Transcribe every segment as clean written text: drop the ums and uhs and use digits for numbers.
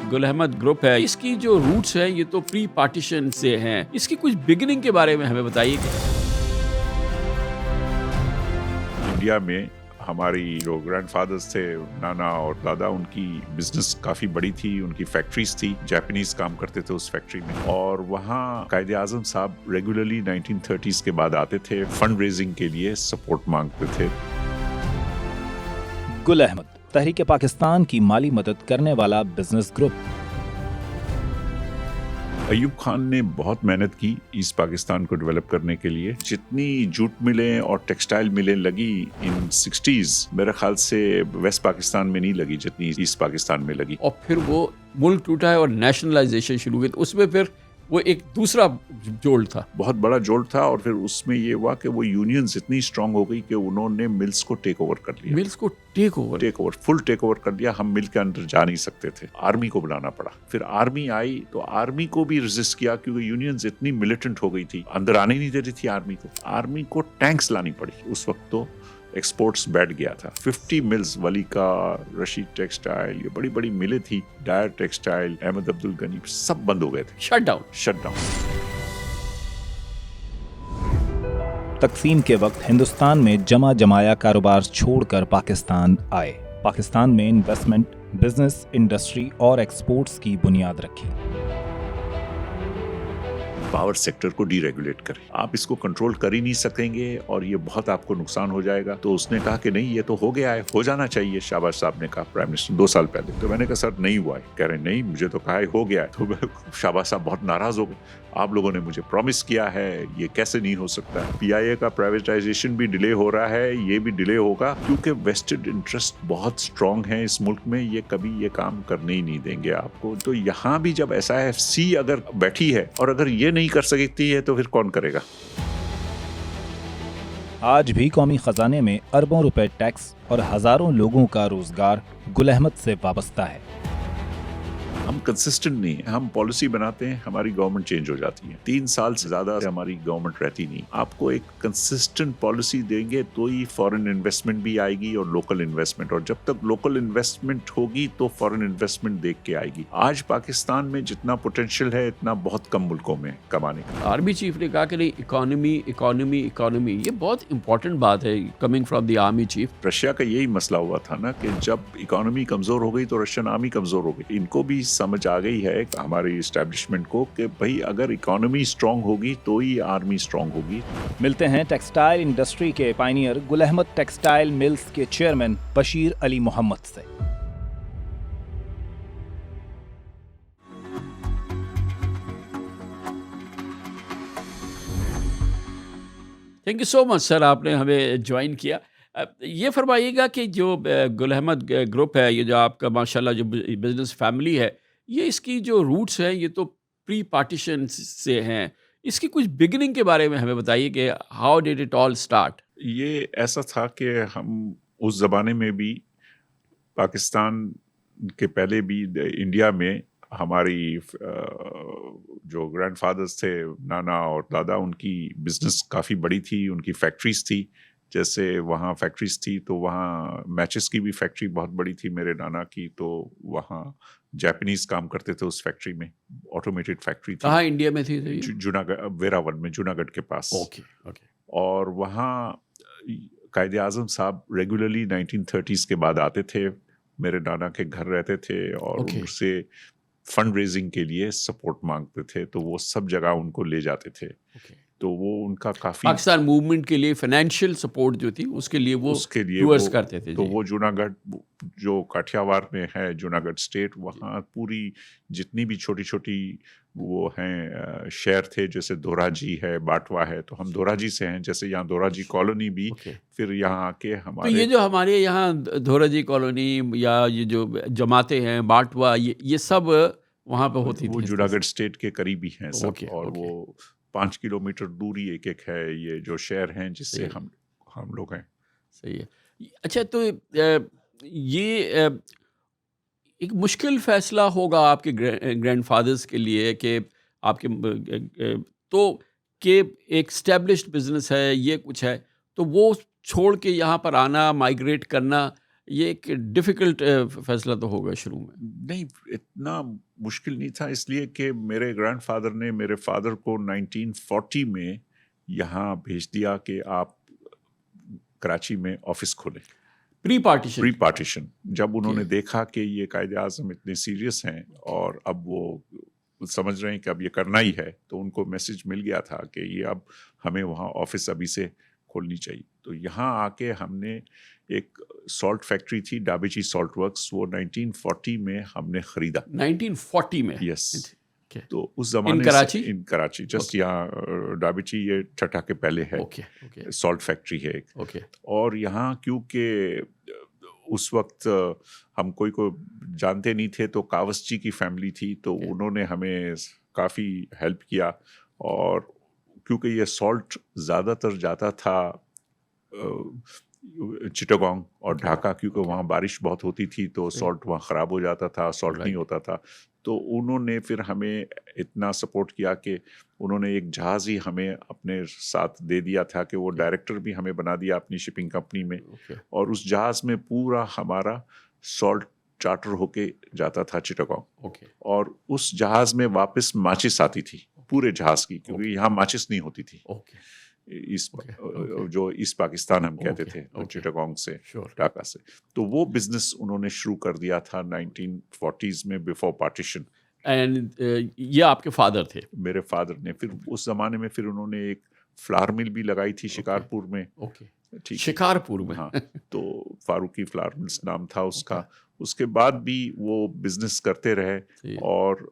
Gul Ahmed group है, इसकी जो रूट्स हैं ये तो प्री पार्टीशन से हैं। इसकी कुछ बिगिनिंग के बारे में हमें बताइए कि इंडिया में हमारी जो ग्रैंडफादर्स थे, नाना और दादा, उनकी बिजनेस काफ़ी बड़ी थी, उनकी फैक्ट्रीज थी, जापानीज काम करते थे उस फैक्ट्री में। और वहाँ कायदे आजम साहब रेगुलरली 1930s के बाद आते थे, फंड रेजिंग के लिए सपोर्ट मांगते थे। गुल अहमद तहरीक पाकिस्तान की माली मदद करने वाला बिजनेस ग्रुप। अयूब खान ने बहुत मेहनत की ईस्ट पाकिस्तान को डेवलप करने के लिए। जितनी जूट मिलें और टेक्सटाइल मिलें लगी इन 60s, मेरे ख्याल से वेस्ट पाकिस्तान में नहीं लगी जितनी ईस्ट पाकिस्तान में लगी। और फिर वो मुल्क टूटा है और नेशनलाइजेशन शुरू हुई, तो उसमें फिर वो एक दूसरा जोड़ था, बहुत बड़ा जोड़ था। और फिर उसमें ये हुआ कि वो यूनियंस इतनी स्ट्रांग हो गई कि उन्होंने मिल्स को टेक ओवर कर लिया। मिल्स को take over full take over कर लिया। हम मिल के अंदर जा नहीं सकते थे, आर्मी को बुलाना पड़ा। फिर आर्मी आई तो आर्मी को भी रेजिस्ट किया क्योंकि यूनियंस इतनी मिलिटेंट हो गई थी, अंदर आने नहीं दे रही थी आर्मी को। आर्मी को टैंक्स लानी पड़ी। उस वक्त तो एक्सपोर्ट्स बैठ गया था। 50 मिल्स, वलीका, रशीद टेक्सटाइल, ये बड़ी बड़ी मिलें थी, डायर टेक्सटाइल, अहमद अब्दुल गनी, सब बंद हो गए थे। Shut down. तकसीम के वक्त हिंदुस्तान में जमा जमाया कारोबार छोड़कर पाकिस्तान आए। पाकिस्तान में इन्वेस्टमेंट, बिजनेस, इंडस्ट्री और एक्सपोर्ट्स की बुनियाद रखी। पावर सेक्टर को डीरेगुलेट करें, आप इसको कंट्रोल कर ही नहीं सकेंगे और ये बहुत आपको नुकसान हो जाएगा। तो उसने कहा कि नहीं, ये तो हो गया है, हो जाना चाहिए। शाहबाज साहब ने कहा, प्राइम मिनिस्टर 2 साल पहले। तो मैंने कहा सर नहीं हुआ है। कह रहे नहीं, मुझे तो कहा है हो गया है। तो शाहबाज साहब बहुत नाराज हो गए। आप लोगों ने मुझे प्रॉमिस किया है, ये कैसे नहीं हो सकता। पीआईए का प्राइवेटाइजेशन भी डिले हो रहा है, ये भी डिले होगा क्योंकि वेस्टेड इंटरेस्ट बहुत स्ट्रांग है इस मुल्क में, ये कभी ये काम करने ही नहीं देंगे आपको। तो यहाँ भी जब SIFC अगर बैठी है और अगर ये नहीं कर सकती है तो फिर कौन करेगा। आज भी कौमी खजाने में अरबों रुपए टैक्स और हजारों लोगों का रोजगार गुल अहमद से वाबस्ता है। हम कंसिस्टेंट नहीं है, हम पॉलिसी बनाते हैं, हमारी गवर्नमेंट चेंज हो जाती है। 3 साल से ज्यादा हमारी गवर्नमेंट रहती नहीं। आपको एक कंसिस्टेंट पॉलिसी देंगे तो ही फॉरेन इन्वेस्टमेंट भी आएगी और लोकल इन्वेस्टमेंट। और जब तक लोकल इन्वेस्टमेंट होगी तो फॉरेन इन्वेस्टमेंट देख के आएगी। आज पाकिस्तान में जितना पोटेंशियल है इतना बहुत कम मुल्कों में कमाने का। आर्मी चीफ ने कहा कि नहीं, इकोनॉमी, ये बहुत इंपॉर्टेंट बात है coming from the army chief. Russia का यही मसला हुआ था ना कि जब इकोनॉमी कमजोर हो गई तो रशियन आर्मी कमजोर हो गई। इनको भी समझ आ गई है हमारी एस्टेब्लिशमेंट को कि भाई अगर इकोनॉमी स्ट्रांग होगी तो ही आर्मी स्ट्रांग होगी। मिलते हैं टेक्सटाइल इंडस्ट्री के Pioneer Gul Ahmed textile mills के चेयरमैन बशीर अली मोहम्मद से। Thank you so much sir, आपने हमें ज्वाइन किया। ये फरमाइएगा कि जो गुल अहमद ग्रुप है, ये जो आपका माशाल्लाह जो बिजनेस फैमिली है, ये इसकी जो रूट्स हैं ये तो प्री पार्टीशन से हैं। इसकी कुछ बिगिनिंग के बारे में हमें बताइए कि how did it all start. ये ऐसा था कि हम उस ज़माने में भी, पाकिस्तान के पहले भी, इंडिया में हमारी जो ग्रैंडफादर्स थे, नाना और दादा, उनकी बिजनेस काफ़ी बड़ी थी, उनकी फैक्ट्रीज थी। जैसे वहाँ फैक्ट्रीज थी तो वहाँ मैचेस की भी फैक्ट्री बहुत बड़ी थी मेरे नाना की। तो वहाँ जापानीज काम करते थे उस फैक्ट्री में, ऑटोमेटेड फैक्ट्री थी। कहाँ इंडिया में थी? जूनागढ़, वेरावल में, जूनागढ़ के पास। ओके। और वहाँ कायदे आजम साहब रेगुलरली 1930s के बाद आते थे, मेरे नाना के घर रहते थे और उनसे फंड रेजिंग के लिए सपोर्ट मांगते थे। तो वो सब जगह उनको ले जाते थे। तो वो उनका काफी पाकिस्तान मूवमेंट के लिए फाइनेंशियल सपोर्ट जो थी उसके लिए वो टूर्स करते थे। तो वो जूनागढ़, जो काठियावाड़ में है जूनागढ़ स्टेट, वहाँ पूरी जितनी भी छोटी छोटी वो हैं शहर थे, जैसे धोराजी है, बाटवा है, तो हम धोराजी से हैं। जैसे यहाँ धोराजी कॉलोनी भी, फिर यहाँ आके हमारे, तो ये जो हमारे यहाँ धोराजी कॉलोनी या ये जो जमाते हैं, बाटवा, ये सब वहाँ पे होती थी। वो जूनागढ़ स्टेट के करीबी हैं सब। और वो 5 किलोमीटर दूरी एक है ये जो शहर हैं जिससे हम लोग हैं। सही है। अच्छा, तो ये एक मुश्किल फैसला होगा आपके ग्रैंडफादर्स के लिए कि आपके तो कि एक स्टैब्लिश्ड बिजनेस है, ये कुछ है, तो वो छोड़ के यहाँ पर आना, माइग्रेट करना, ये एक डिफ़िकल्ट फैसला तो होगा शुरू में। नहीं, इतना मुश्किल नहीं था, इसलिए कि मेरे ग्रैंडफादर ने मेरे फादर को 1940 में यहाँ भेज दिया कि आप कराची में ऑफिस खोलें, प्री पार्टीशन। Pre partition. जब उन्होंने Okay. देखा कि ये कायदे आज़म इतने सीरियस हैं और अब वो समझ रहे हैं कि अब ये करना ही है, तो उनको मैसेज मिल गया था कि ये अब हमें वहाँ ऑफिस अभी से खोलनी चाहिए। तो यहाँ आके हमने एक सॉल्ट फैक्ट्री थी, डाबेची सॉल्ट वर्क्स, वो 1940 में हमने खरीदा। 1940 में? यस। Okay. तो उस जमाने कराची? इन कराची, जस्ट Okay. यहाँ डाबेची ये छठा के पहले है, ओके, ओके, सॉल्ट फैक्ट्री है एक। ओके। और यहाँ क्योंकि उस वक्त हम कोई को जानते नहीं थे, तो कावस जी की फैमिली थी, तो Okay. उन्होंने हमें काफ़ी हेल्प किया। और क्योंकि ये सॉल्ट ज़्यादातर जाता था चिटागोंग और Okay. ढाका, क्योंकि Okay. वहाँ बारिश बहुत होती थी, तो सॉल्ट वहाँ ख़राब हो जाता था, सॉल्ट नहीं Right. होता था। तो उन्होंने फिर हमें इतना सपोर्ट किया कि उन्होंने एक जहाज़ ही हमें अपने साथ दे दिया था कि वो डायरेक्टर भी हमें बना दिया अपनी शिपिंग कंपनी में। Okay. और उस जहाज़ में पूरा हमारा सॉल्ट चार्टर होके जाता था चिटागोंग। Okay. और उस जहाज़ में वापस माचिस आती थी पूरे जहाज़ की, क्योंकि यहाँ माचिस नहीं होती थी। Okay. ईस्ट जो ईस्ट पाकिस्तान हम कहते Okay. थे, Okay. चिटागोंग से, Sure. ढाका से। तो वो बिजनेस उन्होंने शुरू कर दिया था 1940s में, बिफोर पार्टीशन। एंड ये आपके फादर थे? मेरे फादर ने फिर उस जमाने में फिर उन्होंने एक फ्लावर मिल भी लगाई थी शिकारपुर में। ओके। ठीक है। शिकारपुर में? हाँ, तो फारूकी फ्लावर मिल्स नाम था उसका। उसके बाद भी वो बिजनेस करते रहे। जी। और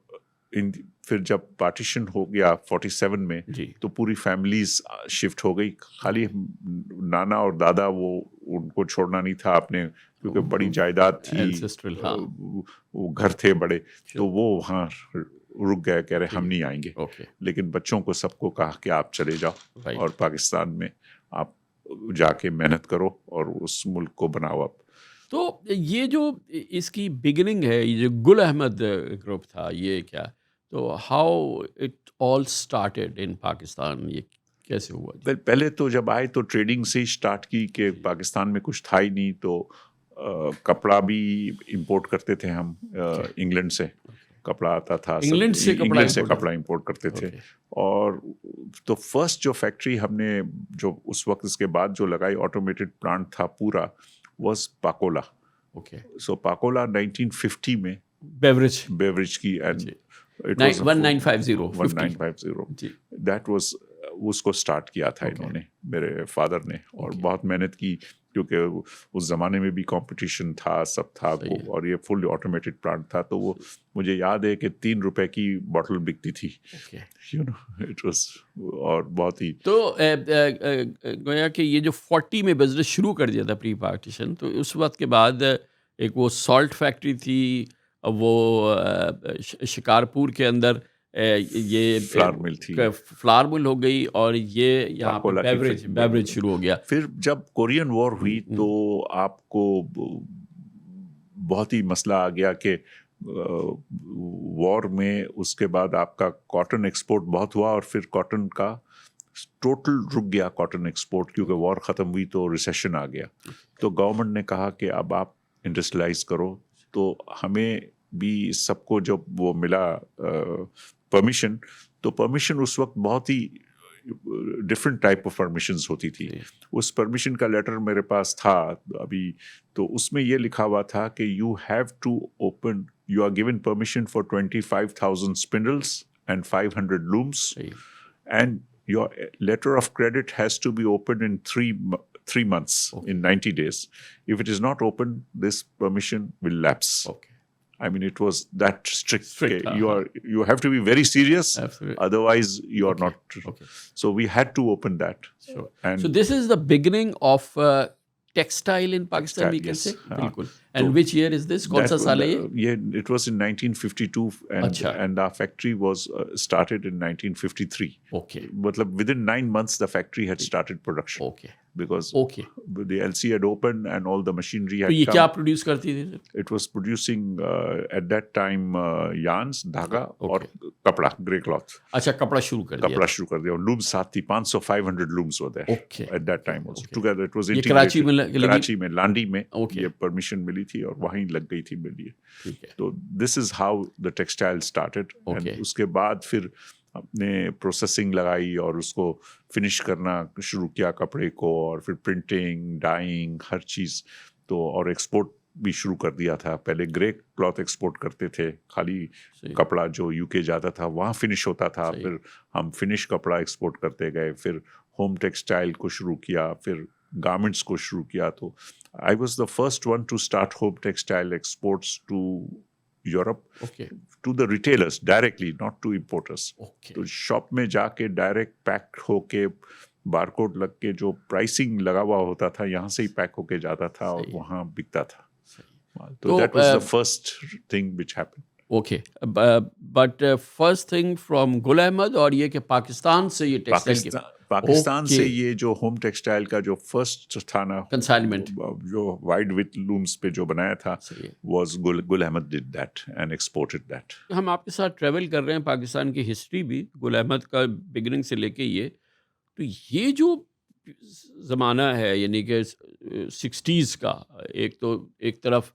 फिर जब पार्टीशन हो गया 47 में, जी। तो पूरी फैमिलीज शिफ्ट हो गई। खाली नाना और दादा, वो उनको छोड़ना नहीं था अपने, क्योंकि बड़ी जायदाद थी, Ancestral, हाँ। वो घर थे बड़े, तो वो वहाँ रुक गए, कह रहे हम नहीं आएंगे। ओके। लेकिन बच्चों को सबको कहा कि आप चले जाओ Right. और पाकिस्तान में आप जाके मेहनत करो और उस मुल्क को बनाओ अब। तो ये जो इसकी बिगिनिंग है, ये जो गुल अहमद ग्रुप था, ये क्या, तो how it all started in Pakistan, ये कैसे हुआ जी? पहले तो जब आए तो ट्रेडिंग से ही स्टार्ट की, कि पाकिस्तान में कुछ था ही नहीं, तो कपड़ा भी इंपोर्ट करते थे हम इंग्लैंड से। कपड़ा आता था, इंग्लैंड से कपड़ा इंग्लैंड से import कपड़ा इंपोर्ट करते थे। Okay. और तो फर्स्ट जो फैक्ट्री हमने जो उस वक्त इसके बाद जो लगाई, ऑटोमेटेड प्लांट था पूरा, was Pakola. Okay. So Pakola 1950 में बेवरेज बेवरेज की, एंड जी। it was a 1950 1950 जी। दैट वाज, उसको स्टार्ट किया था Okay. इन्होंने, मेरे फादर ने। और Okay. बहुत मेहनत की, क्योंकि उस ज़माने में भी कंपटीशन था, सब था सही वो, है। और ये फुल ऑटोमेटेड प्लांट था। तो वो मुझे याद है कि 3 रुपए की बॉटल बिकती थी, okay. You know, it was, और बहुत ही तो गोया कि ये जो 40 में बिजनेस शुरू कर दिया था प्री पार्टीशन, तो उस वक्त के बाद एक वो सॉल्ट फैक्ट्री थी, वो शिकारपुर के अंदर ये फ्लावर मिल थी, फ्लावर मिल हो गई, और ये यहाँ पे पाकोला की बेवरेज बेवरेज शुरू हो गया। फिर जब कोरियन वॉर हुई, तो आपको बहुत ही मसला आ गया कि वॉर में उसके बाद आपका कॉटन एक्सपोर्ट बहुत हुआ, और फिर कॉटन का टोटल रुक गया, कॉटन एक्सपोर्ट, क्योंकि वॉर ख़त्म हुई तो रिसेशन आ गया। तो गवर्नमेंट ने कहा कि अब आप इंडस्ट्रियलाइज करो। तो हमें भी सबको जब वो मिला परमिशन, तो परमिशन उस वक्त बहुत ही डिफरेंट टाइप ऑफ परमिशंस होती थी। उस परमिशन का लेटर मेरे पास था अभी, तो उसमें ये लिखा हुआ था कि you have to open, you are given permission for 25,000 spindles and 500 looms, and your letter of credit has to be opened in three months, in 90 days. If it is not open, this permission will lapse. Okay. I mean, it was that strict. Strict, You have to be very serious. Absolutely. Otherwise you are Okay. not. Okay. So we had to open that. Sure. And So this is the beginning of textile in Pakistan, we can yes, say? हाँ. बिल्कुल. And which year is this? कौन सा साल है ये? Yeah, it was in 1952, and our factory was started in 1953. Okay. मतलब within 9 months the factory had started production. Okay. Because Okay. the LC had opened and all the machinery तो had ये come. क्या produce करती थी? It was producing at that time yarns, धागा, और कपड़ा, grey cloth, अच्छा, कपड़ा शुरू कर दिया कपड़ा था। शुरू कर दिया। लूम्स साथ थी, 500-500 looms were there okay, at that time also okay. Together. It was ये कराची में इंटीग्रेटेड। लगी? कराची में, लांडी में ओके, ये परमिशन मिली थी और वहीं लग गई थी मिल ये। ठीक है, तो this is how the textile started. And okay, उसके बाद फिर अपने प्रोसेसिंग लगाई और उसको फिनिश करना शुरू किया कपड़े को, और फिर प्रिंटिंग, डाइंग, हर चीज़। तो और एक्सपोर्ट भी शुरू कर दिया था। पहले ग्रे क्लॉथ एक्सपोर्ट करते थे, खाली सही, कपड़ा जो यूके जाता था वहाँ फिनिश होता था। सही, फिर हम फिनिश कपड़ा एक्सपोर्ट करते गए, फिर होम टेक्सटाइल को शुरू किया, फिर गारमेंट्स को शुरू किया। तो I was the first one to start home textile exports to Europe, okay, to the retailers directly, not to importers. Okay, तो शॉप में जाके डायरेक्ट पैक होके, बारकोड लग के जो प्राइसिंग लगा हुआ होता था यहाँ से ही पैक होके जाता था और सही, वहाँ बिकता था। सही। तो तो that was the first thing which happened. Okay, but first thing from Gul Ahmed, और ये कि पाकिस्तान से ये टेक्सटाइल की पाकिस्तान से ओके, ये जो होम टेक्सटाइल का जो फर्स्ट था ना, कंसाइनमेंट, जो वाइड विथ लूम्स पे जो बनाया था, सही है। Was Gul Ahmed did that and exported that. हम आपके साथ ट्रैवल कर रहे हैं, पाकिस्तान की हिस्ट्री भी गुल अहमद का बिगिनिंग से लेके ये, तो ये जो ज़माना है यानी कि 60s का, एक तो एक तरफ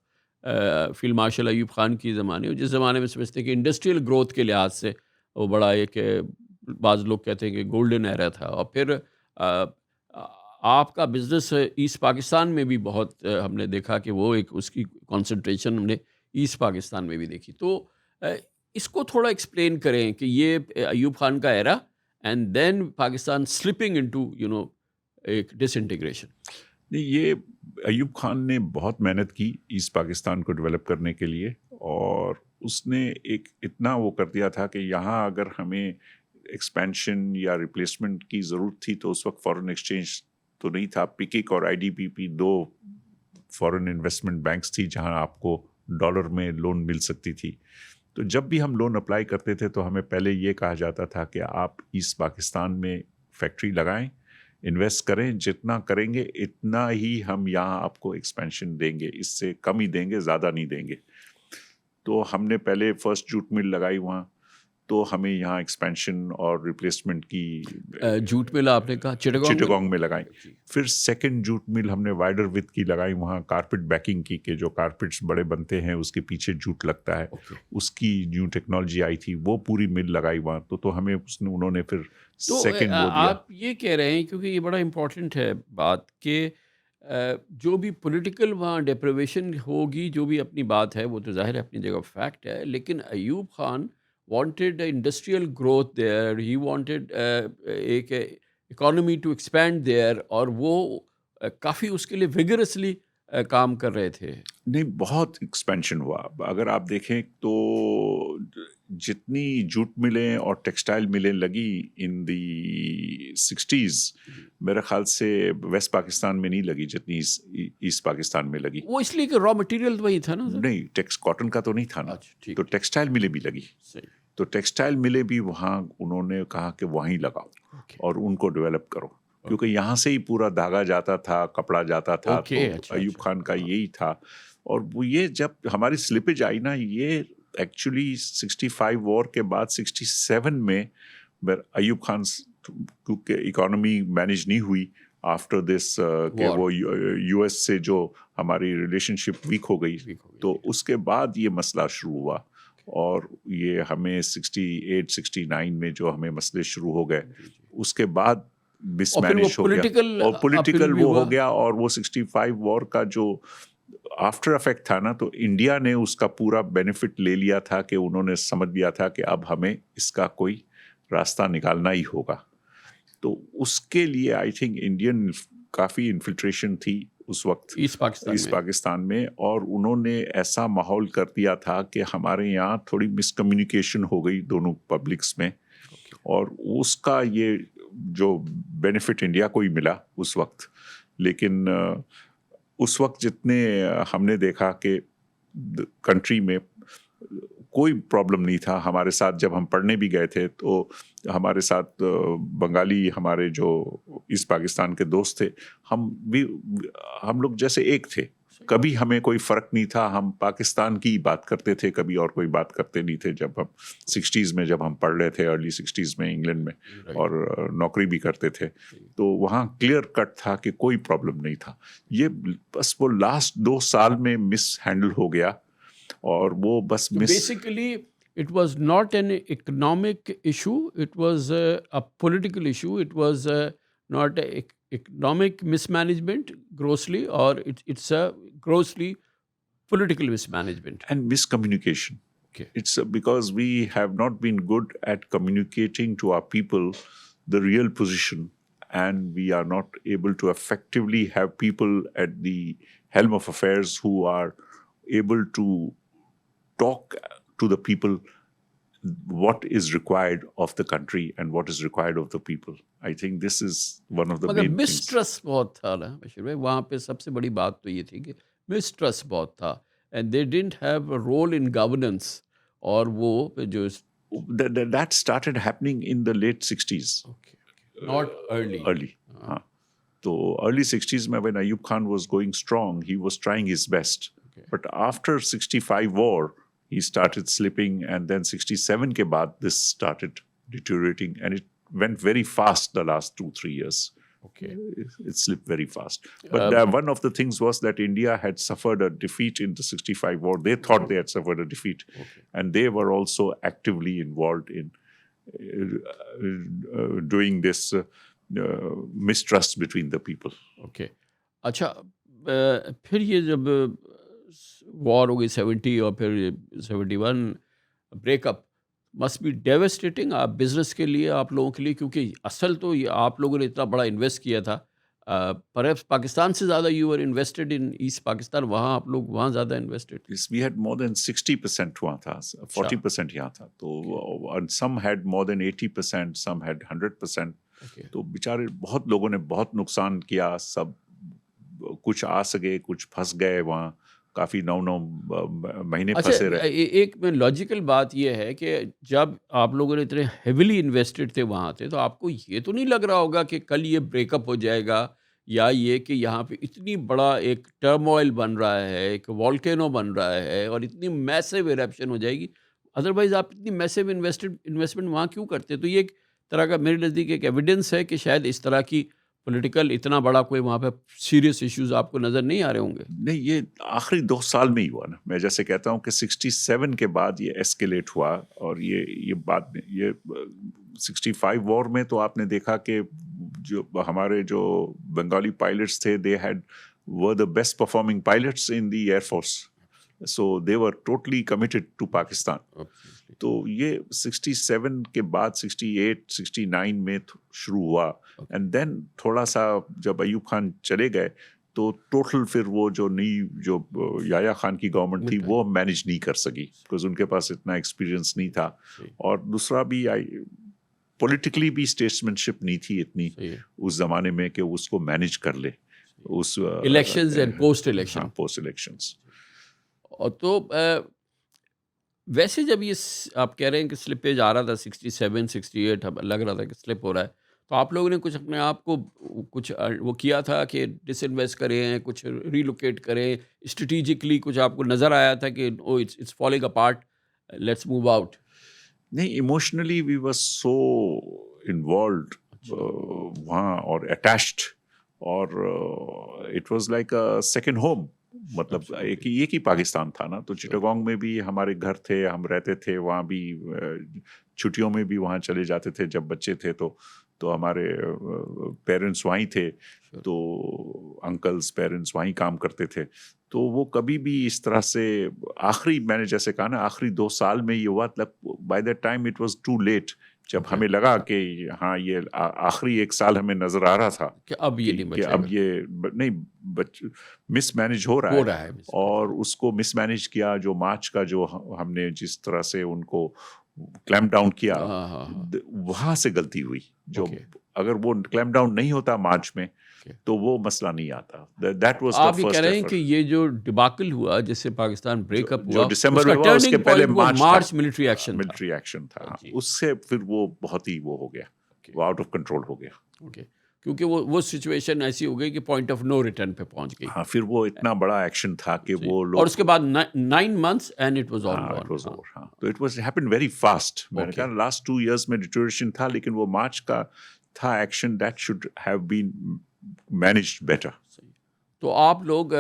फील्ड मार्शल अयूब खान की ज़माने, जिस ज़माने में समझते हैं कि इंडस्ट्रियल ग्रोथ के लिहाज से वो बड़ा एक बाज़ लोग कहते हैं कि गोल्डन एरा था। और फिर आपका बिज़नेस ईस्ट पाकिस्तान में भी बहुत हमने देखा कि वो एक उसकी कंसंट्रेशन हमने ईस्ट पाकिस्तान में भी देखी। तो अ, इसको थोड़ा एक्सप्लेन करें कि ये अयूब खान का era and then Pakistan slipping into एक डिसइंटीग्रेशन। नहीं, ये अयूब खान ने बहुत मेहनत की ईस्ट पाकिस्तान को डेवलप करने के लिए, और उसने एक इतना वो कर दिया था कि यहाँ अगर हमें एक्सपेंशन या रिप्लेसमेंट की ज़रूरत थी तो उस वक्त फॉरेन एक्सचेंज तो नहीं था। पिकिक और आईडीपीपी 2 फॉरेन इन्वेस्टमेंट बैंक्स थी जहाँ आपको डॉलर में लोन मिल सकती थी। तो जब भी हम लोन अप्लाई करते थे तो हमें पहले ये कहा जाता था कि आप ईस्ट पाकिस्तान में फैक्ट्री लगाएं, इन्वेस्ट करें, जितना करेंगे इतना ही हम यहाँ आपको एक्सपेंशन देंगे, इससे कम ही देंगे, ज़्यादा नहीं देंगे। तो हमने पहले फर्स्ट जूट मिल लगाई वहाँ, तो हमें यहाँ एक्सपेंशन और रिप्लेसमेंट की जूट मिल आपने कहा चिटागोंग में लगाई। फिर सेकंड जूट मिल हमने वाइडर विथ की लगाई वहाँ, कारपेट बैकिंग की, के जो कारपेट्स बड़े बनते हैं उसके पीछे जूट लगता है, उसकी न्यू टेक्नोलॉजी आई थी, वो पूरी मिल लगाई वहाँ। तो हमें उन्होंने फिर तो सेकंड वो दिया। आप ये कह रहे हैं, क्योंकि ये बड़ा इम्पोर्टेंट है बात, कि जो भी पॉलिटिकल वहाँ डेप्रिवेशन होगी, जो भी अपनी बात है वो तो जाहिर है अपनी जगह फैक्ट है, लेकिन Ayub Khan wanted industrial growth there, he wanted एक इकोनॉमी टू एक्सपैंड देयर, और वो काफ़ी उसके लिए विगरसली काम कर रहे थे। नहीं, बहुत एक्सपेंशन हुआ। अगर आप देखें तो जितनी जूट मिलें और टेक्सटाइल मिलें लगी इन दी 60s, मेरे ख्याल से वेस्ट पाकिस्तान में नहीं लगी जितनी ईस्ट पाकिस्तान में लगी। वो इसलिए कि रॉ मटेरियल तो वही था ना सर? नहीं, कॉटन का तो नहीं था ना। अच्छा, ठीक, तो टेक्सटाइल मिलें भी लगी। सही, तो टेक्सटाइल मिलें भी वहाँ उन्होंने कहा कि वहीं लगाओ ओके, और उनको डेवलप करो, क्योंकि यहाँ से ही पूरा धागा जाता था, कपड़ा जाता था। ओके, तो अच्छा, अयूब अच्छा, खान का हाँ, यही था। और वो ये जब हमारी स्लिपेज आई ना, ये एक्चुअली 65 वॉर के बाद 67 में अयूब खान, क्योंकि इकोनॉमी मैनेज नहीं हुई आफ्टर दिस, कि War. वो यूएस से जो हमारी रिलेशनशिप वीक हो गई, ठीक हो गई। तो उसके बाद ये मसला शुरू हुआ। और ये हमें 68-69 में जो हमें मसले शुरू हो गए, जी, जी। उसके बाद और फिर वो मिसमैनेज हो गया पॉलिटिकल और पॉलिटिकल अपील भी वो हो हुआ। गया। और वो 65 वॉर का जो आफ्टर इफेक्ट था ना, तो इंडिया ने उसका पूरा बेनिफिट ले लिया था कि उन्होंने समझ लिया था कि अब हमें इसका कोई रास्ता निकालना ही होगा। तो उसके लिए आई थिंक इंडियन काफ़ी इन्फिल्ट्रेशन थी उस वक्त ईस्ट पाकिस्तान में, और उन्होंने ऐसा माहौल कर दिया था कि हमारे यहाँ थोड़ी मिसकम्युनिकेशन हो गई दोनों पब्लिक्स में, और उसका ये जो बेनिफिट इंडिया को ही मिला उस वक्त। लेकिन उस वक्त जितने हमने देखा कि कंट्री में कोई प्रॉब्लम नहीं था। हमारे साथ जब हम पढ़ने भी गए थे तो हमारे साथ बंगाली हमारे जो ईस्ट पाकिस्तान के दोस्त थे, हम लोग जैसे एक थे, कभी हमें कोई फ़र्क नहीं था, हम पाकिस्तान की बात करते थे, कभी और कोई बात करते नहीं थे। जब हम 60s में जब हम पढ़ रहे थे, अर्ली 60s में इंग्लैंड में, और नौकरी भी करते थे, तो वहाँ क्लियर कट था कि कोई प्रॉब्लम नहीं था। ये बस वो लास्ट 2 साल में मिस हैंडल हो गया, और वो बस So miss basically, it was not an economic issue, it was a political issue, it was not a economic mismanagement grossly, or it's a grossly political mismanagement. and miscommunication. Okay. It's because we have not been good at communicating to our people the real position, and we are not able to effectively have people at the helm of affairs who are able to talk to the people what is required of the country and what is required of the people. I think this is one of the मगर main things. Mistrust बहुत था ना बशीर भाई, वहाँ पे सबसे बड़ी बात तो ये थी कि मिसट्रस्ट बहुत था, and they didn't have a role in governance, और वो जो That started happening in the late 60s. Not early Early. हाँ. So early 60s में when Ayub Khan was going strong, he was trying his best. Okay. But after 65 war, he started slipping, and then 67 के बाद this started deteriorating, and it went very fast the last 2-3 years. Okay. It slipped very fast. But one of the things was that India had suffered a defeat in the 65 war. They thought they had suffered a defeat. Okay. And they were also actively involved in doing this mistrust between the people. Okay अच्छा, फिर ये जब war हो गई 70 और फिर 71, breakup must be devastating आप business के लिए, आप लोगों के लिए, क्योंकि असल तो ये आप लोगों ने इतना बड़ा इन्वेस्ट किया था, परहैप्स पाकिस्तान से ज़्यादा you are invested in East Pakistan, वहाँ आप लोग वहाँ ज़्यादा invested. Yes, we had more than 60% वहाँ था, 40% यहाँ था, तो and some had more than 80%, some had 100%. Okay. तो बेचारे बहुत लोगों ने बहुत नुकसान किया, सब कुछ आ सके, कुछ फंस गए वहाँ, काफ़ी 9 महीने अच्छा, फंसे रहे। एक में लॉजिकल बात यह है कि जब आप लोगों ने इतने हेविली इन्वेस्टेड थे वहाँ थे, तो आपको ये तो नहीं लग रहा होगा कि कल ये ब्रेकअप हो जाएगा, या ये कि यहाँ पे इतनी बड़ा एक टर्मोइल बन रहा है, एक वॉल्केनो बन रहा है, और इतनी मैसिव इरप्शन हो जाएगी। अदरवाइज आप इतनी मैसिव इन्वेस्टमेंट वहाँ क्यों करते? तो ये एक तरह का मेरे नज़दीक एक एविडेंस है कि शायद इस तरह की पॉलिटिकल इतना बड़ा कोई वहाँ पे सीरियस इश्यूज आपको नज़र नहीं आ रहे होंगे। नहीं, ये आखिरी 2 साल में ही हुआ ना। मैं जैसे कहता हूँ कि 67 के बाद ये एस्केलेट हुआ, और ये बाद में ये 65 वॉर में तो आपने देखा कि जो हमारे जो बंगाली पायलट्स थे, they had were the best performing pilots in the air force, so they were totally committed to Pakistan. तो ये 67 के बाद 68, 69 में शुरू हुआ, एंड देन थोड़ा सा जब अयूब खान चले गए, तो टोटल फिर वो जो याया खान की गवर्नमेंट थी, वो मैनेज नहीं कर सकी, बिकॉज उनके पास इतना एक्सपीरियंस नहीं था, और दूसरा भी पॉलिटिकली भी स्टेट्समैनशिप नहीं थी इतनी उस जमाने में कि उसको मैनेज कर ले उस इलेक्शंस एंड पोस्ट इलेक्शंस। और तो वैसे जब ये आप कह रहे हैं कि स्लिपेज आ रहा था 67, 68, लग रहा था कि स्लिप हो रहा है, तो आप लोगों ने कुछ अपने आप को कुछ वो किया था कि डिसइन्वेस्ट करें, कुछ रीलोकेट करें, स्ट्रेटेजिकली कुछ आपको नज़र आया था कि oh it's falling apart, let's move out? नहीं, emotionally we were so involved वहाँ और अटैच्ड, और it was like a second home. मतलब एक ही पाकिस्तान था ना, तो चिटागोंग में भी हमारे घर थे, हम रहते थे वहाँ भी, छुट्टियों में भी वहाँ चले जाते थे जब बच्चे थे, तो हमारे पेरेंट्स वहीं थे, तो अंकल्स पेरेंट्स वहीं काम करते थे, तो वो कभी भी इस तरह से आखिरी, मैंने जैसे कहा ना, आखिरी 2 साल में ये हुआ, by that time it was too late, जब हमें लगा कि हाँ ये आखिरी 1 साल हमें नजर आ रहा था कि अब ये नहीं बचेगा, अब ये नहीं मिसमैनेज हो रहा है, और उसको मिसमैनेज किया। जो मार्च का जो हमने जिस तरह से उनको क्लैम्प डाउन किया, वहां से गलती हुई। जो अगर वो क्लैम्प डाउन नहीं होता मार्च में, तो वो मसला नहीं आता। दैट वाज द आप फर्स्ट। ये कह रहे हैं कि ये जो डिबाकल हुआ, जिससे पाकिस्तान ब्रेकअप हुआ, जो दिसंबर में हुआ, उसके पहले मार्च मिलिट्री एक्शन था। उससे फिर वो बहुत ही वो हो गया, वो आउट ऑफ कंट्रोल हो गया। ओके, क्योंकि वो सिचुएशन ऐसी हो गई कि पॉइंट ऑफ नो रिटर्न पे पहुंच गई। हाँ, फिर वो इतना बड़ा एक्शन था कि जी। वो और लोग उसके बाद 9 months and it was all हाँ, गॉन। It was over. हाँ, तो it was happened very fast. मैंने ओके। कहा लास्ट 2 इयर्स में डिटोरेशन था, लेकिन वो मार्च का था action that should have been managed better. सही। तो आप लोग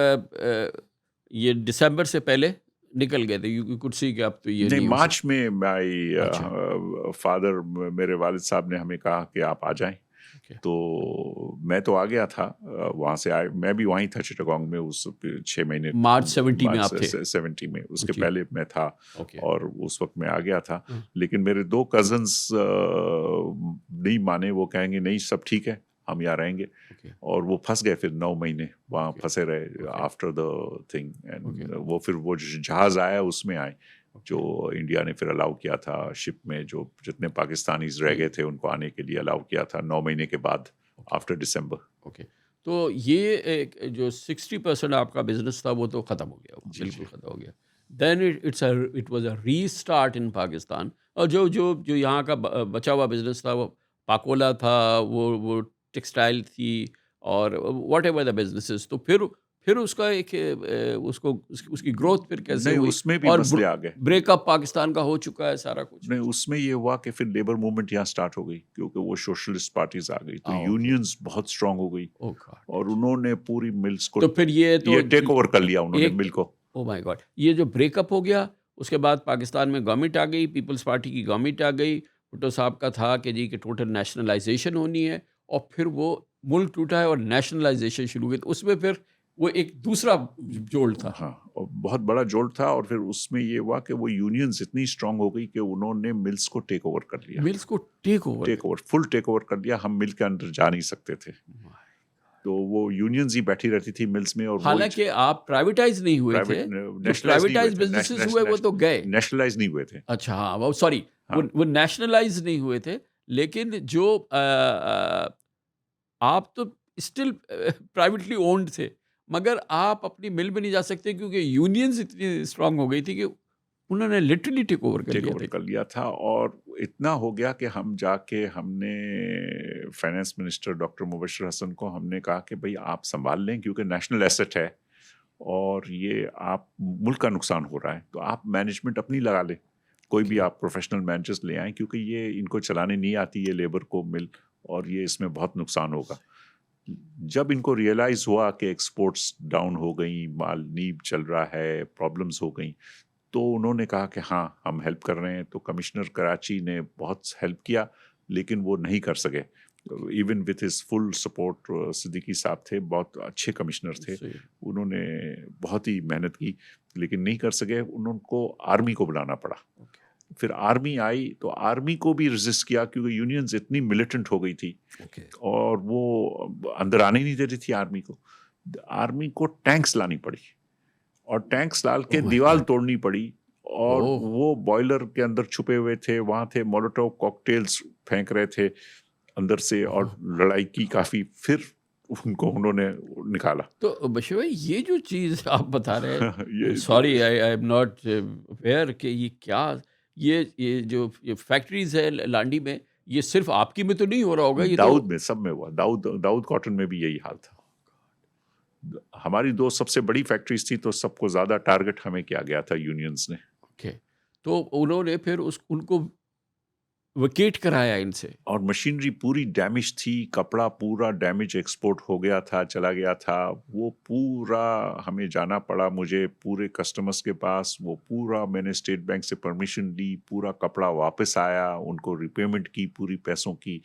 ये दिसंबर से पहले निकल गए थे, यू कुड सी कि अब तो ये नहीं, नहीं हो मार्च में माई अच्छा। फादर, मेरे वालिद साहब ने हमें कहा कि आप आ जाएं। ओके। तो मैं तो आ गया था, वहाँ से आए, मैं भी वहीं था चिटागोंग में उस 6 महीने, मार्च 70 में आप थे। 70 में, उसके जी। पहले मैं था ओके। और उस वक्त मैं आ गया था। हाँ। लेकिन मेरे 2 कजन्स नहीं माने, वो कहेंगे नहीं सब ठीक है, हम यहाँ रहेंगे। ओके। और वो फंस गए, फिर 9 महीने वहाँ Okay. फंसे रहे Okay. After the thing. And Okay. वो फिर वो जो जहाज आया उसमें आए, जो इंडिया ने फिर अलाउ किया था शिप में, जो जितने पाकिस्तानीज रह गए थे उनको आने के लिए अलाउ किया था 9 महीने के बाद, आफ्टर दिसंबर। ओके। तो ये एक जो 60% आपका बिजनेस था वो तो ख़त्म हो गया, वो जी, बिल्कुल जी। ख़त्म हो गया। Then it was a restart in Pakistan. और जो यहाँ का बचा हुआ बिजनेस था, वो पाकोला था, वो टेक्सटाइल थी, और वट एवर द बिजनेसेस। तो फिर उसका एक उसकी ग्रोथ फिर कैसे नहीं, हुई? उसमें भी और मसले आ गए। ब्रेकअप पाकिस्तान का हो चुका है सारा कुछ। नहीं, उसमें ये हुआ कि फिर लेबर मूवमेंट यहाँ स्टार्ट हो गई, क्योंकि वो सोशलिस्ट पार्टीज आ गई, तो ओके। यूनियंस बहुत स्ट्रांग हो गई ओह गॉड। और उन्होंने पूरी मिल्स को तो फिर ये तो टेक ओवर कर लिया उन्होंने एक मिल को। ओ माय गॉड, ये जो ब्रेकअप हो गया, उसके बाद पाकिस्तान में गवर्नमेंट आ गई, पीपल्स पार्टी की गवर्नमेंट आ गई। भुट्टो साहब का था कि जी कि टोटल नेशनलाइजेशन होनी है, और फिर वो मुल्क टूटा है और नेशनलाइजेशन शुरू हुई। तो उसमें फिर वो एक दूसरा जोड़ था। हाँ, और बहुत बड़ा जोड़ था, और फिर उसमें ये हुआ कि वो यूनियंस इतनी स्ट्रांग हो गई कि उन्होंने मिल्स को टेक ओवर कर लिया। मिल्स को take over. Full take over कर लिया। हम मिल के अंदर जा नहीं सकते थे, तो वो यूनियंस ही बैठी रहती थी मिल्स में। और हालांकि आप प्राइवेटाइज नहीं हुए थे, प्राइवेट जो नेशनलाइज नहीं हुए प्राइवेटाइज थे, बिजनेसेस हुए वो तो गए। नेशनलाइज नहीं हुए थे। अच्छा, हाँ, वो सॉरी, हाँ। वो नेशनलाइज नहीं हुए थे, लेकिन जो आप तो स्टिल प्राइवेटली ओन्ड थे, मगर आप अपनी मिल में नहीं जा सकते क्योंकि यूनियंस इतनी स्ट्रांग हो गई थी कि उन्होंने लिटरली टेक ओवर कर लिया था। कर लिया था। और इतना हो गया कि हम जाके हमने finance minister doctor Mubashir Hasan को हमने कहा कि भाई आप संभाल लें, क्योंकि नेशनल एसेट है और ये आप मुल्क का नुकसान हो रहा है, तो आप मैनेजमेंट अपनी लगा लें, कोई भी आप प्रोफेशनल मैनेजर्स ले आएं, क्योंकि ये इनको चलाने नहीं आती ये लेबर को मिल, और ये इसमें बहुत नुकसान होगा। जब इनको रियलाइज हुआ कि एक्सपोर्ट्स डाउन हो गई, माल नीब चल रहा है, प्रॉब्लम्स हो गई, तो उन्होंने कहा कि हाँ हम हेल्प कर रहे हैं। तो कमिश्नर कराची ने बहुत हेल्प किया, लेकिन वो नहीं कर सके। Even with his full support, Siddiqui साहब थे, बहुत अच्छे कमिश्नर थे, उन्होंने बहुत ही मेहनत की, लेकिन नहीं कर सके। उनको आर्मी को बुलाना पड़ा। फिर आर्मी आई, तो आर्मी को भी रेजिस्ट किया, क्योंकि यूनियंस इतनी मिलिटेंट हो गई थी और वो अंदर आने नहीं दे रही थी आर्मी को। आर्मी को टैंक्स लानी पड़ी, और टैंक्स डाल के दीवार तोड़नी पड़ी, और वो बॉयलर के अंदर छुपे हुए थे, वहाँ थे, मोलोटोव कॉकटेल्स फेंक रहे थे अंदर से, और लड़ाई की काफ़ी। फिर उनको उन्होंने निकाला। तो बशीर भाई, ये जो चीज़ आप बता रहे हैं, sorry I am not aware कि ये क्या, ये जो ये फैक्ट्रीज है लांडी में, ये सिर्फ आपकी में तो नहीं हो रहा होगा? ये दाऊद में, सब में हुआ। दाऊद कॉटन में भी यही हाल था। हमारी 2 सबसे बड़ी फैक्ट्रीज थी, तो सबको ज़्यादा टारगेट हमें किया गया था यूनियंस ने। ओके। तो उन्होंने फिर उनको वकेट कराया इनसे, और मशीनरी पूरी डैमेज थी, कपड़ा पूरा डैमेज एक्सपोर्ट हो गया था, चला गया था। वो पूरा हमें जाना पड़ा, मुझे पूरे कस्टमर्स के पास, वो पूरा मैंने स्टेट बैंक से परमिशन ली, पूरा कपड़ा वापस आया, उनको रिपेमेंट की पूरी पैसों की।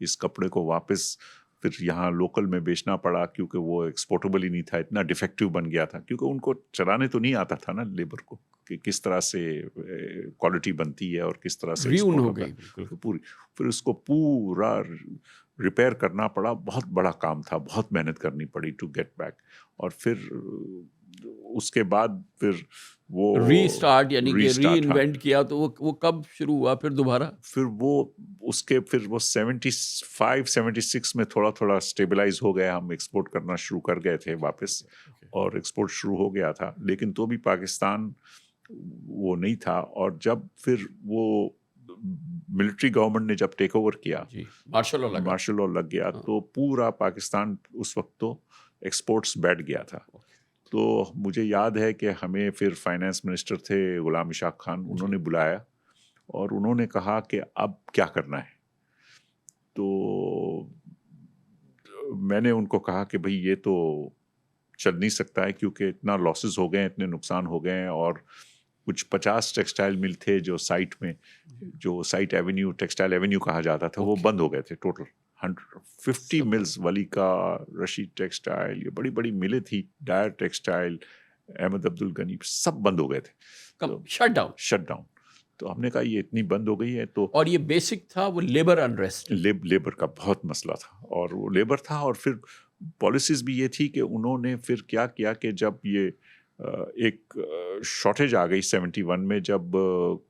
इस कपड़े को वापस फिर यहाँ लोकल में बेचना पड़ा, क्योंकि वो एक्सपोर्टेबल ही नहीं था, इतना डिफेक्टिव बन गया था। क्योंकि उनको चलाने तो नहीं आता था ना लेबर को, कि किस तरह से क्वालिटी बनती है और किस तरह से रियून हो गई पूरी। फिर उसको पूरा रिपेयर करना पड़ा। बहुत बड़ा काम था, बहुत मेहनत करनी पड़ी टू गेट बैक। और फिर उसके बाद फिर वो रीस्टार्ट, यानी कि रीइन्वेंट किया। तो वो कब शुरू हुआ फिर दोबारा? फिर वो 75-76 में थोड़ा थोड़ा स्टेबलाइज हो गया, हम एक्सपोर्ट करना शुरू कर गए थे वापस, और एक्सपोर्ट शुरू हो गया था। लेकिन तो भी पाकिस्तान वो नहीं था। और जब फिर वो मिलिट्री गवर्नमेंट ने जब टेक ओवर किया, जी, मार्शल लॉ लगा। मार्शल लॉ लग गया, हाँ। तो पूरा पाकिस्तान उस वक्त तो एक्सपोर्ट्स बैठ गया था। तो मुझे याद है कि हमें फिर फाइनेंस मिनिस्टर थे गुलाम इशाक खान, उन्होंने बुलाया और उन्होंने कहा कि अब क्या करना है। तो मैंने उनको कहा कि भाई ये तो चल नहीं सकता है, क्योंकि इतना लॉसेस हो गए हैं, इतने नुकसान हो गए हैं, और कुछ 50 टेक्सटाइल मिल थे जो साइट में, जो साइट एवेन्यू, टेक्सटाइल एवेन्यू कहा जाता था, वो बंद हो गए थे टोटल। 150 मिल्स, वलीका, रशीद टेक्सटाइल, ये बड़ी बड़ी मिलें थी, डायर टेक्सटाइल, अहमद अब्दुल गनी, सब बंद हो गए थे। कब शट डाउन। तो हमने कहा ये इतनी बंद हो गई है तो, और ये बेसिक था वो लेबर अनरेस्ट, लेबर का बहुत मसला था, और वो लेबर था, और फिर पॉलिसीज भी ये थी कि उन्होंने फिर क्या किया कि जब ये एक शॉर्टेज आ गई 71 में, जब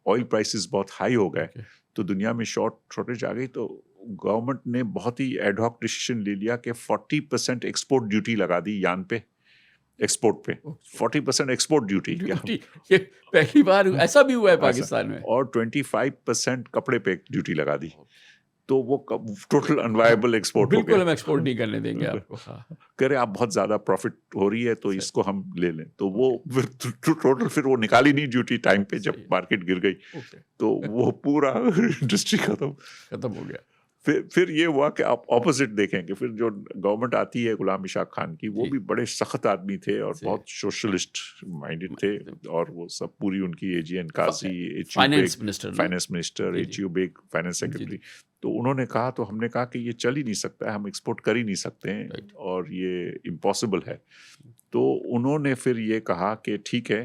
ऑयल प्राइसेस बहुत हाई हो गए, तो दुनिया में शॉर्टेज आ गई, तो गवर्नमेंट ने बहुत ही एडहॉक डिसीजन ले लिया कि 40% एक्सपोर्ट ड्यूटी लगा दी यान पे, एक्सपोर्ट पे 40% एक्सपोर्ट ड्यूटी। ये पहली बार ऐसा भी हुआ है पाकिस्तान में। और 25% कपड़े पे ड्यूटी लगा दी, तो वो टोटल अनवायबल एक्सपोर्ट हो गया। बिल्कुल हम एक्सपोर्ट नहीं करने देंगे आपको। कह रहे आप बहुत ज्यादा प्रॉफिट हो रही है तो इसको हम ले लें, तो वो फिर टोटल फिर वो निकाली नहीं ड्यूटी टाइम पे, जब मार्केट गिर गई तो वो पूरा इंडस्ट्री खत्म हो गया। फिर ये हुआ कि आप ऑपोजिट देखेंगे, फिर जो गवर्नमेंट आती है गुलाम इशाक खान की, वो भी बड़े सख्त आदमी थे और बहुत सोशलिस्ट माइंडेड थे, और वो सब पूरी उनकी AGN Kazi, finance minister, HU Beg finance secretary, तो उन्होंने कहा, तो हमने कहा कि ये चल ही नहीं सकता है, हम एक्सपोर्ट कर ही नहीं सकते हैं और ये इम्पॉसिबल है। तो उन्होंने फिर ये कहा कि ठीक है,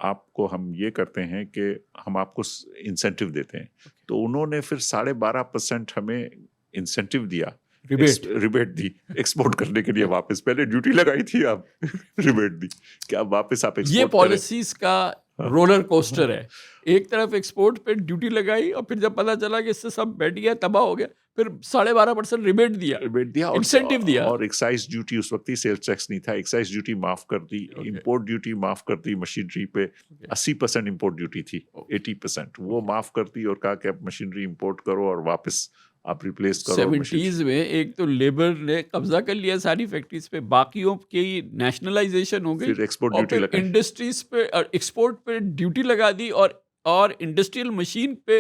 आपको हम ये करते हैं कि हम आपको इंसेंटिव देते हैं। तो उन्होंने फिर 12.5% हमें इंसेंटिव दिया, रिबेट दी एक्सपोर्ट करने के लिए वापस। पहले ड्यूटी लगाई थी, अब रिबेट दी कि अब वापस आप एक्सपोर्ट ये पॉलिसीज का रोलर कोस्टर है। एक तरफ एक्सपोर्ट पे ड्यूटी लगाई और फिर जब पता चला कि इससे सब बैठ गया, तबाह हो गया, फिर 12.5% रिबेट दिया, इंसेंटिव दिया। और एक्साइज ड्यूटी उस वक्त ही, सेल्स टैक्स नहीं था, एक्साइज ड्यूटी माफ कर दी, इंपोर्ट ड्यूटी माफ कर दी, मशीनरी पे 80% इंपोर्ट ड्यूटी थी, 80% वो माफ कर दी, और कहा कि अब मशीनरी इंपोर्ट करो और वापस आप रिप्लेस करो। 70s में एक तो लेबर ने कब्जा कर लिया सारी फैक्ट्रीज पे, बाकियों की नेशनलाइजेशन हो गई, फिर एक्सपोर्ट ड्यूटी लगाई, इंडस्ट्रीज पे और एक्सपोर्ट पे ड्यूटी लगा दी, और इंडस्ट्रियल मशीन पे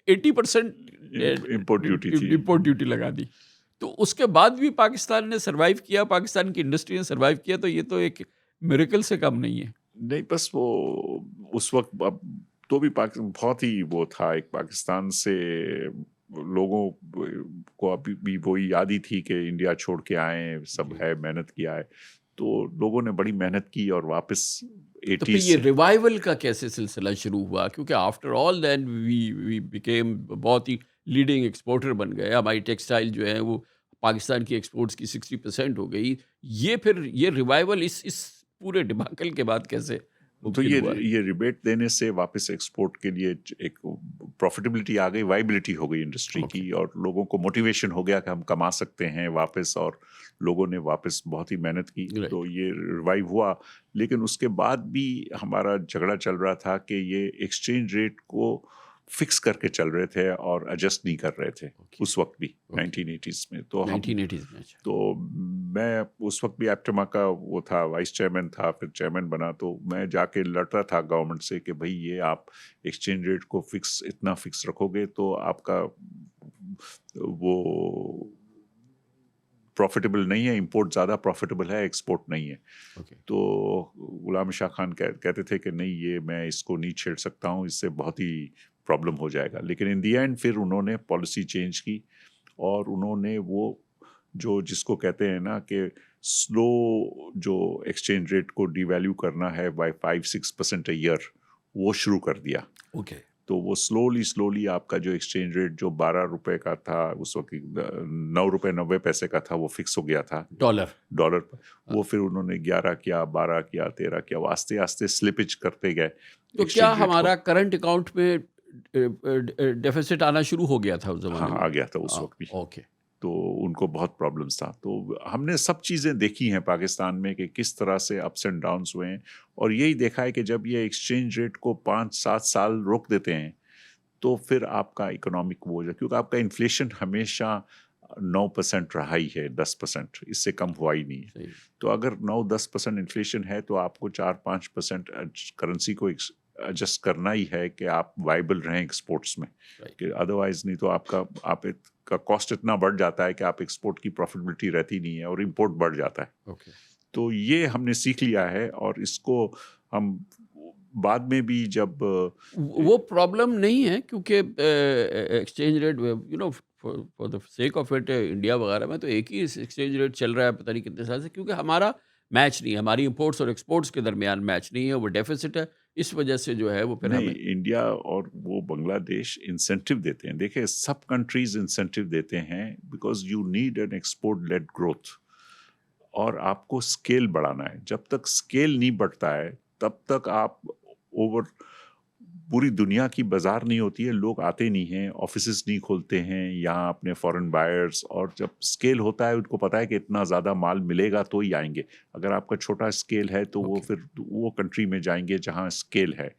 80% इंपोर्ट ड्यूटी लगा दी। तो उसके बाद भी पाकिस्तान ने सरवाइव किया, पाकिस्तान की इंडस्ट्री ने सरवाइव किया, तो ये तो एक मिरेकल से कम नहीं है। नहीं, बस वो उस वक्त अब तो भी बहुत ही वो था, एक पाकिस्तान से लोगों को अभी भी वही याद ही थी कि इंडिया छोड़ के आए, सब है, मेहनत किया है, तो लोगों ने बड़ी मेहनत की और वापस 80s। तो फिर ये रिवाइवल का कैसे सिलसिला शुरू हुआ? क्योंकि after all then we became बहुत ही लीडिंग एक्सपोर्टर बन गए, हमारी टेक्सटाइल जो है वो पाकिस्तान की एक्सपोर्ट्स की 60% हो गई। ये रिवाइवल इस पूरे डिबाकल के बाद कैसे? तो ये रिबेट देने से वापस एक्सपोर्ट के लिए एक प्रॉफिटेबिलिटी आ गई, वाइबिलिटी हो गई इंडस्ट्री की, और लोगों को मोटिवेशन हो गया कि हम कमा सकते हैं वापस, और लोगों ने वापस बहुत ही मेहनत की, तो ये रिवाइव हुआ। लेकिन उसके बाद भी हमारा झगड़ा चल रहा था कि ये एक्सचेंज रेट को फिक्स करके चल रहे थे और एडजस्ट नहीं कर रहे थे उस वक्त भी, 1980s में। तो 1980s में तो मैं उस वक्त भी एप्टमा का वो था, वाइस चेयरमैन था, फिर चेयरमैन बना, तो मैं जाके लड़ता था गवर्नमेंट से कि भाई ये आप एक्सचेंज रेट को इतना फिक्स रखोगे तो आपका वो प्रॉफिटेबल नहीं है, इंपोर्ट ज़्यादा प्रॉफिटेबल है, एक्सपोर्ट नहीं है। तो गुलाम शाह खान कहते थे कि नहीं, ये मैं इसको नहीं छेड़ सकता हूँ, इससे बहुत ही प्रॉब्लम हो जाएगा। लेकिन इन दी एंड फिर उन्होंने पॉलिसी चेंज की, और उन्होंने वो जो जिसको कहते हैं ना कि स्लो जो एक्सचेंज रेट को डिवैल्यू करना है बाय 5-6% अ ईयर, वो शुरू कर दिया। तो वो स्लोली आपका जो एक्सचेंज रेट जो 12 रुपए का था उस वक्त, 9 रुपए 90 पैसे का था, वो फिक्स हो गया था डॉलर पर। वो फिर उन्होंने 11 किया, 12 किया, 13 किया, वो आस्ते आस्ते स्लिपेज करते गए। तो क्या हमारा करंट अकाउंट में डेफिसिट आना शुरू हो गया था उस जमाने में? हाँ, आ गया था उस वक्त भी। तो उनको बहुत प्रॉब्लम्स था। तो हमने सब चीज़ें देखी हैं पाकिस्तान में कि किस तरह से अप्स एंड डाउन्स हुए हैं, और यही देखा है कि जब ये एक्सचेंज रेट को 5-7 साल रोक देते हैं तो फिर आपका इकोनॉमिक वो है, क्योंकि आपका इन्फ्लेशन हमेशा 9% रहा ही है, 10%, इससे कम हुआ ही नहीं है। सही। तो अगर 9-10% इन्फ्लेशन है तो आपको 4-5% करेंसी को एडजस्ट करना ही है कि आप वाइबल रहें एक्सपोर्ट्स में, Right. कि अदरवाइज नहीं तो आपका कॉस्ट इतना बढ़ जाता है कि आप एक्सपोर्ट की प्रॉफिटेबिलिटी रहती नहीं है और इंपोर्ट बढ़ जाता है। ओके। तो ये हमने सीख लिया है और इसको हम बाद में भी जब वो प्रॉब्लम नहीं है क्योंकि exchange rate, you know, for the sake of it, India वगैरह में तो एक ही एक्सचेंज रेट चल रहा है पता नहीं कितने साल से, क्योंकि हमारा मैच नहीं है, हमारी इंपोर्ट्स और एक्सपोर्ट्स के दरमियान मैच नहीं है, वो डेफिसिट है, इस वजह से जो है वो फिर नहीं, हमें। इंडिया और वो बांग्लादेश इंसेंटिव देते हैं। देखिए, सब कंट्रीज इंसेंटिव देते हैं because you need an export led growth, और आपको स्केल बढ़ाना है। जब तक स्केल नहीं बढ़ता है तब तक आप ओवर पूरी दुनिया की बाजार नहीं होती है, लोग आते नहीं हैं, ऑफिसेज नहीं खोलते हैं यहाँ अपने फॉरेन बायर्स, और जब स्केल होता है उनको पता है कि इतना ज़्यादा माल मिलेगा तो ही आएंगे। अगर आपका छोटा स्केल है तो वो Okay. फिर वो कंट्री में जाएंगे जहाँ स्केल है,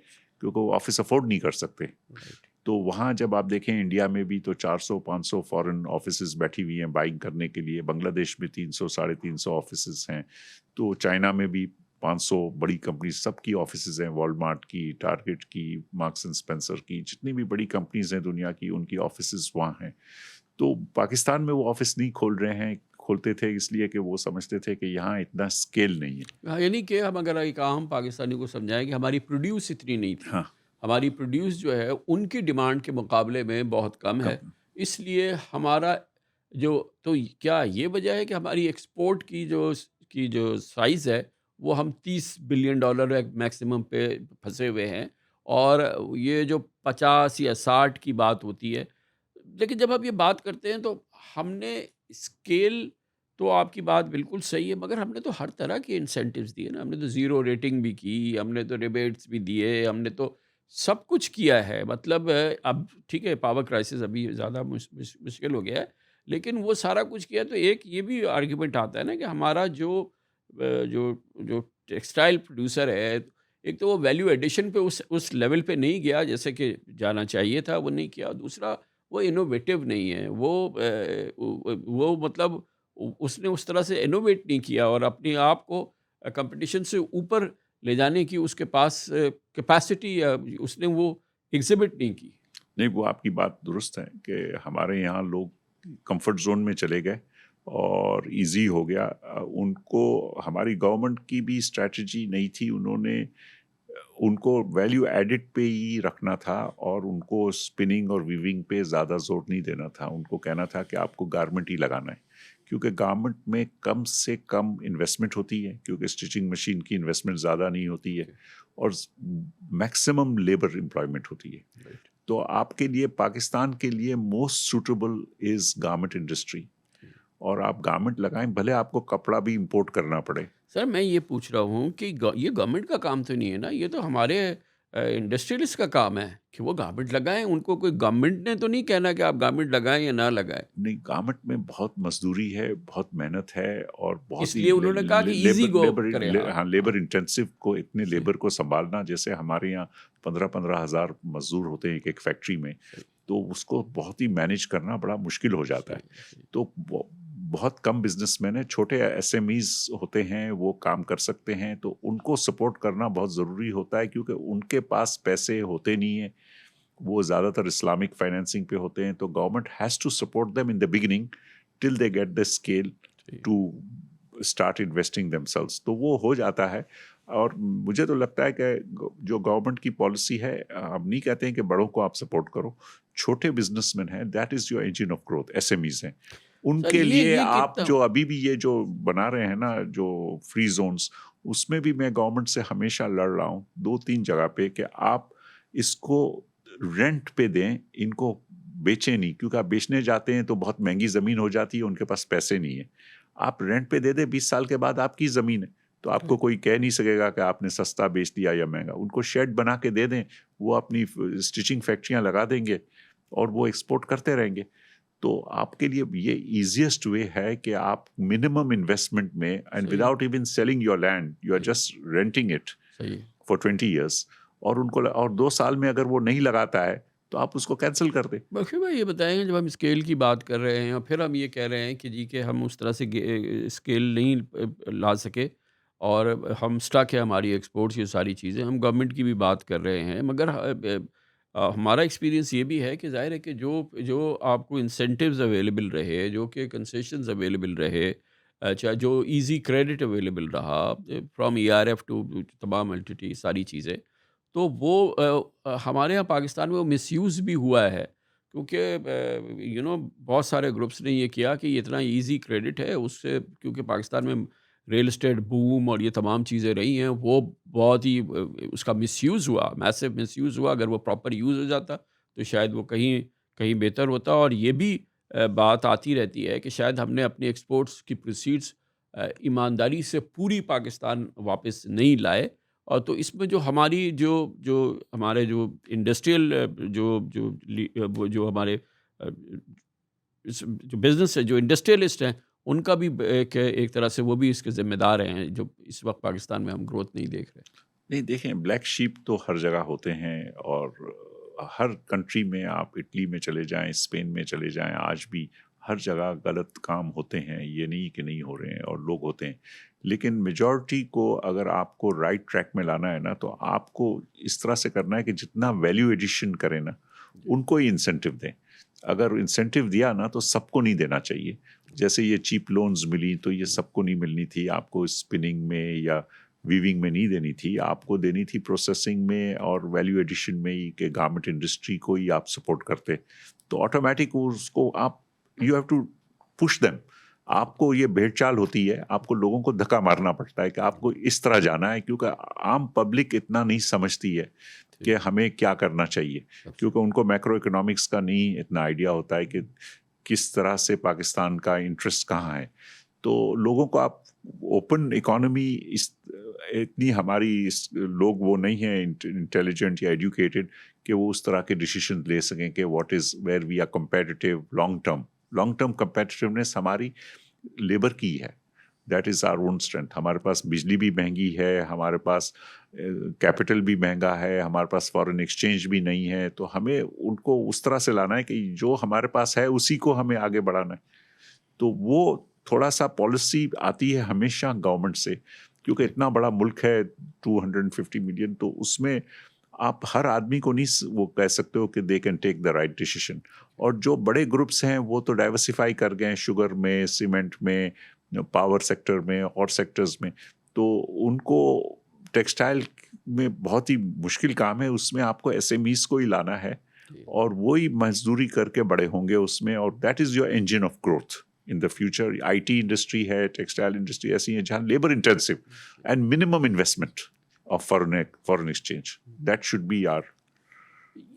क्योंकि वो ऑफिस अफोर्ड नहीं कर सकते। Right. तो वहाँ जब आप देखें इंडिया में भी तो 400-500 फॉरेन ऑफिसेज बैठी हुई हैं बाइंग करने के लिए, बांग्लादेश में 300-350 ऑफिसेज हैं, तो चाइना में भी 500 बड़ी कंपनी सबकी ऑफिसेज हैं, वॉलमार्ट की, टारगेट की, मार्क्स एंड स्पेंसर की, जितनी भी बड़ी कंपनीज हैं दुनिया की उनकी ऑफिसेज वहाँ हैं। तो पाकिस्तान में वो ऑफिस नहीं खोल रहे हैं, खोलते थे इसलिए कि वो समझते थे कि यहाँ इतना स्केल नहीं है। हाँ, यानी कि हम अगर एक आम पाकिस्तानी को समझाएं कि हमारी प्रोड्यूस इतनी नहीं थी, हाँ, हमारी प्रोड्यूस जो है उनकी डिमांड के मुकाबले में बहुत कम है, कम। इसलिए हमारा जो, तो क्या ये वजह है कि हमारी एक्सपोर्ट की जो साइज़ है वो हम $30 बिलियन मैक्सिमम पे फंसे हुए हैं, और ये जो 50 या 60 की बात होती है, लेकिन जब आप ये बात करते हैं तो हमने स्केल, तो आपकी बात बिल्कुल सही है, मगर हमने तो हर तरह के इंसेंटिव्स दिए ना, हमने तो ज़ीरो रेटिंग भी की, हमने तो रिबेट्स भी दिए, हमने तो सब कुछ किया है। मतलब अब ठीक है, पावर क्राइसिस अभी ज़्यादा मुश्किल हो गया है, लेकिन वो सारा कुछ किया तो एक ये भी आर्ग्यूमेंट आता है ना कि हमारा जो जो टेक्सटाइल प्रोड्यूसर है, एक तो वो वैल्यू एडिशन पे उस लेवल पे नहीं गया जैसे कि जाना चाहिए था, वो नहीं किया। दूसरा, वो इनोवेटिव नहीं है, वो मतलब उसने उस तरह से इनोवेट नहीं किया और अपने आप को कंपटीशन से ऊपर ले जाने की उसके पास कैपेसिटी या उसने वो एग्जिबिट नहीं की। नहीं, वो आपकी बात दुरुस्त है कि हमारे यहाँ लोग कंफर्ट जोन में चले गए और इजी हो गया। उनको हमारी गवर्नमेंट की भी स्ट्रैटेजी नहीं थी, उनको वैल्यू एडिड पे ही रखना था और उनको स्पिनिंग और वीविंग पे ज़्यादा जोर नहीं देना था। उनको कहना था कि आपको गारमेंट ही लगाना है, क्योंकि गारमेंट में कम से कम इन्वेस्टमेंट होती है, क्योंकि स्टिचिंग मशीन की इन्वेस्टमेंट ज़्यादा नहीं होती है और मैक्सिमम लेबर एम्प्लॉयमेंट होती है। तो आपके लिए, पाकिस्तान के लिए most suitable is garment industry, और आप गारमेंट लगाएं, भले आपको कपड़ा भी इंपोर्ट करना पड़े। सर, मैं ये पूछ रहा हूँ कि ये गवर्नमेंट का काम तो नहीं है ना, ये तो हमारे इंडस्ट्रियलिस्ट का काम है कि वो गारमेंट लगाएं। उनको कोई गवर्नमेंट ने तो नहीं कहना कि आप गारमेंट लगाएं या ना लगाएं। नहीं, गारमेंट में बहुत मजदूरी है, बहुत मेहनत है और बहुत ही इसलिए उन्होंने कहा कि इजी गो करें। हाँ, लेबर इंटेंसिव को, इतने सही। लेबर को संभालना, जैसे हमारे यहाँ 15-15 हज़ार मजदूर होते हैं एक फैक्ट्री में, तो उसको बहुत ही मैनेज करना बड़ा मुश्किल हो जाता है। सही। तो बहुत कम बिजनेसमैन है, छोटे एसएमईज होते हैं, वो काम कर सकते हैं, तो उनको सपोर्ट करना बहुत ज़रूरी होता है, क्योंकि उनके पास पैसे होते नहीं हैं, वो ज़्यादातर इस्लामिक फाइनेंसिंग पे होते हैं। तो government has to support them in the beginning till they get the scale to start investing themselves. तो वो हो जाता है। और मुझे तो लगता है कि जो गवर्नमेंट की पॉलिसी है, हम नहीं कहते हैं कि बड़ों को आप सपोर्ट करो, छोटे बिजनेसमैन हैं, that is your engine of growth, SMEs हैं, उनके सर, लिए ये आप कितना जो अभी भी ये जो बना रहे हैं ना, जो फ्री जोन्स, उसमें भी मैं गवर्नमेंट से हमेशा लड़ रहा हूँ 2-3 जगह पे कि आप इसको रेंट पे दें, इनको बेचें नहीं, क्योंकि आप बेचने जाते हैं तो बहुत महंगी ज़मीन हो जाती है, उनके पास पैसे नहीं है। आप रेंट पे दे दें, 20 साल के बाद आपकी ज़मीन है, तो आपको कोई कह नहीं सकेगा कि आपने सस्ता बेच दिया या महंगा। उनको शेड बना के दे दें, वो अपनी स्टिचिंग फैक्ट्रियाँ लगा देंगे और वो एक्सपोर्ट करते रहेंगे। तो आपके लिए ये ईजिएस्ट वे है कि आप मिनिमम इन्वेस्टमेंट में, and without even selling your land, you are just renting it सही फॉर 20 years, और 2 साल में अगर वो नहीं लगाता है तो आप उसको कैंसिल कर दें। बल्कि भाई ये बताएंगे, जब हम स्केल की बात कर रहे हैं और फिर हम ये कह रहे हैं कि जी कि हम उस तरह से स्केल नहीं ला सके और हम स्टक है हमारी एक्सपोर्ट्स, ये सारी चीज़ें हम गवर्नमेंट की भी बात कर रहे हैं, मगर हमारा एक्सपीरियंस ये भी है कि जाहिर है कि जो जो आपको इंसेंटिव्स अवेलेबल रहे, जो कि कंसेशंस अवेलेबल रहे, चाहे जो इजी क्रेडिट अवेलेबल रहा फ्रॉम ERF टू तमाम एंटिटी, सारी चीज़ें, तो वो हमारे यहाँ पाकिस्तान में वो मिसयूज़ भी हुआ है, क्योंकि बहुत सारे ग्रुप्स ने ये किया कि ये इतना इजी क्रेडिट है उससे, क्योंकि पाकिस्तान में रियल एस्टेट बूम और ये तमाम चीज़ें रही हैं, वो बहुत ही उसका मिसयूज़ हुआ, मैसिव मिसयूज़ हुआ। अगर वो प्रॉपर यूज़ हो जाता तो शायद वो कहीं कहीं बेहतर होता। और ये भी बात आती रहती है कि शायद हमने अपने एक्सपोर्ट्स की प्रोसीड्स ईमानदारी से पूरी पाकिस्तान वापस नहीं लाए। और तो इसमें जो हमारी जो जो हमारे जो इंडस्ट्रियल वो जो हमारे जो बिजनेस है, जो इंडस्ट्रियलिस्ट हैं, उनका भी एक तरह से वो भी इसके जिम्मेदार हैं, जो इस वक्त पाकिस्तान में हम ग्रोथ नहीं देख रहे। नहीं, देखें, ब्लैक शीप तो हर जगह होते हैं, और हर कंट्री में, आप इटली में चले जाएं, स्पेन में चले जाएं, आज भी हर जगह गलत काम होते हैं, ये नहीं कि नहीं हो रहे हैं, और लोग होते हैं। लेकिन मेजॉरिटी को अगर आपको राइट ट्रैक में लाना है ना, तो आपको इस तरह से करना है कि जितना वैल्यू एडिशन करें ना, उनको ही इंसेंटिव दें। अगर इंसेंटिव दिया ना तो सबको नहीं देना चाहिए। जैसे ये चीप लोन्स मिली तो ये सबको नहीं मिलनी थी, आपको स्पिनिंग में या वीविंग में नहीं देनी थी, आपको देनी थी प्रोसेसिंग में और वैल्यू एडिशन में ही, कि गारमेंट इंडस्ट्री को ही आप सपोर्ट करते, तो ऑटोमेटिक उसको आप, you have to push them. आपको ये भेड़चाल होती है, आपको लोगों को धक्का मारना पड़ता है कि आपको इस तरह जाना है, क्योंकि आम पब्लिक इतना नहीं समझती है कि हमें क्या करना चाहिए, क्योंकि उनको मैक्रो इकोनॉमिक्स का नहीं इतना आइडिया होता है कि किस तरह से पाकिस्तान का इंटरेस्ट कहाँ है। तो लोगों को आप ओपन इकोनॉमी, इतनी हमारी लोग वो नहीं है इंटेलिजेंट या एजुकेटेड कि वो उस तरह के डिसीजन ले सकें कि what is where we are competitive long term competitiveness हमारी लेबर की है, that is our own strength. हमारे पास बिजली भी महंगी है, हमारे पास कैपिटल भी महंगा है, हमारे पास फॉरेन एक्सचेंज भी नहीं है, तो हमें उनको उस तरह से लाना है कि जो हमारे पास है उसी को हमें आगे बढ़ाना है। तो वो थोड़ा सा पॉलिसी आती है हमेशा गवर्नमेंट से, क्योंकि इतना बड़ा मुल्क है 250 मिलियन, तो उसमें आप हर आदमी को नहीं वो कह सकते हो कि they can take the right decision. और जो बड़े ग्रुप्स हैं वो तो डाइवर्सिफाई कर गए, शुगर में, सीमेंट में, पावर सेक्टर में और सेक्टर्स में, तो उनको टेक्सटाइल में बहुत ही मुश्किल काम है, उसमें आपको SMEs को ही लाना है और वो ही मजदूरी करके बड़े होंगे उसमें, और that is your engine of growth in the future. IT industry है, टेक्सटाइल इंडस्ट्री ऐसी है जहाँ labour intensive and minimum investment of foreign exchange, that should be our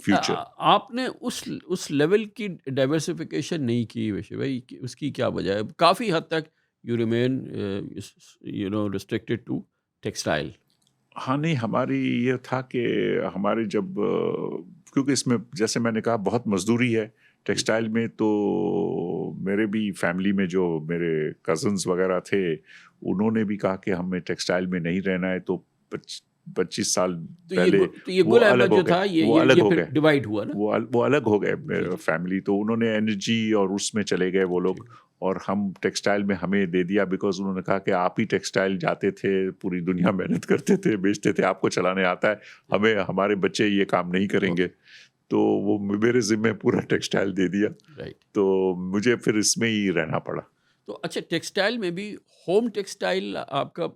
future. आपने उस लेवल की डाइवर्सिफिकेशन नहीं की वैसे भाई, उसकी क्या वजह है? काफ़ी हद तक you remain restricted to textile. हाँ, नहीं, हमारी ये था कि हमारे जब क्योंकि इसमें जैसे मैंने कहा बहुत मजदूरी है टेक्सटाइल में, तो मेरे भी फैमिली में जो मेरे कज़न्स वगैरह थे, उन्होंने भी कहा कि हमें टेक्सटाइल में नहीं रहना है, तो 25 साल तो पहले ये वो गुल अलग अहमद हो जो गए, था, वो अलग हो फिर गए, डिवाइड हुआ ना। वो अलग हो गए मेरे जी। फैमिली, तो उन्होंने एनर्जी और उसमें चले गए वो लोग, और हम टेक्सटाइल में हमें दे दिया, बिकॉज उन्होंने कहा कि आप ही टेक्सटाइल जाते थे, पूरी दुनिया मेहनत करते थे, बेचते थे, आपको चलाने आता है, हमें हमारे बच्चे ये काम नहीं करेंगे, तो वो मेरे ज़िम्मे पूरा टेक्सटाइल दे दिया, राइट। तो मुझे फिर इसमें ही रहना पड़ा। तो अच्छा, टेक्सटाइल में भी होम टेक्सटाइल आपका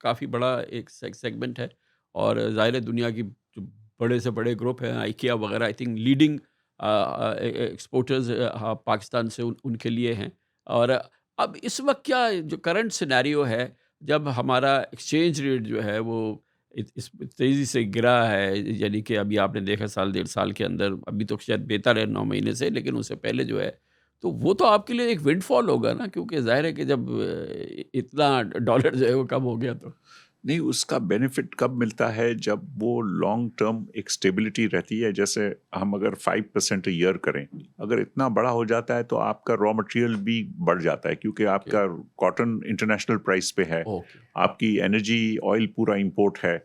काफ़ी बड़ा एक सेगमेंट है, और ज़ाहिर है दुनिया की जो बड़े से बड़े ग्रुप हैं, IKEA वगैरह, I think leading exporters Pakistan से उनके लिए हैं। और अब इस वक्त क्या जो करंट सिनेरियो है, जब हमारा एक्सचेंज रेट जो है वो इस तेज़ी से गिरा है, यानी कि अभी आपने देखा साल 1.5 साल के अंदर, अभी तो शायद बेहतर है 9 महीने से, लेकिन उससे पहले जो है, तो वो तो आपके लिए एक विंडफॉल होगा ना, क्योंकि ज़ाहिर है कि जब इतना डॉलर जो है वो कम हो गया तो। नहीं, उसका बेनिफिट कब मिलता है? जब वो लॉन्ग टर्म एक स्टेबिलिटी रहती है, जैसे हम अगर 5% ईयर करें, अगर इतना बड़ा हो जाता है तो आपका रॉ मटेरियल भी बढ़ जाता है, क्योंकि आपका कॉटन इंटरनेशनल प्राइस पे है, ओके। आपकी एनर्जी ऑयल पूरा इंपोर्ट है,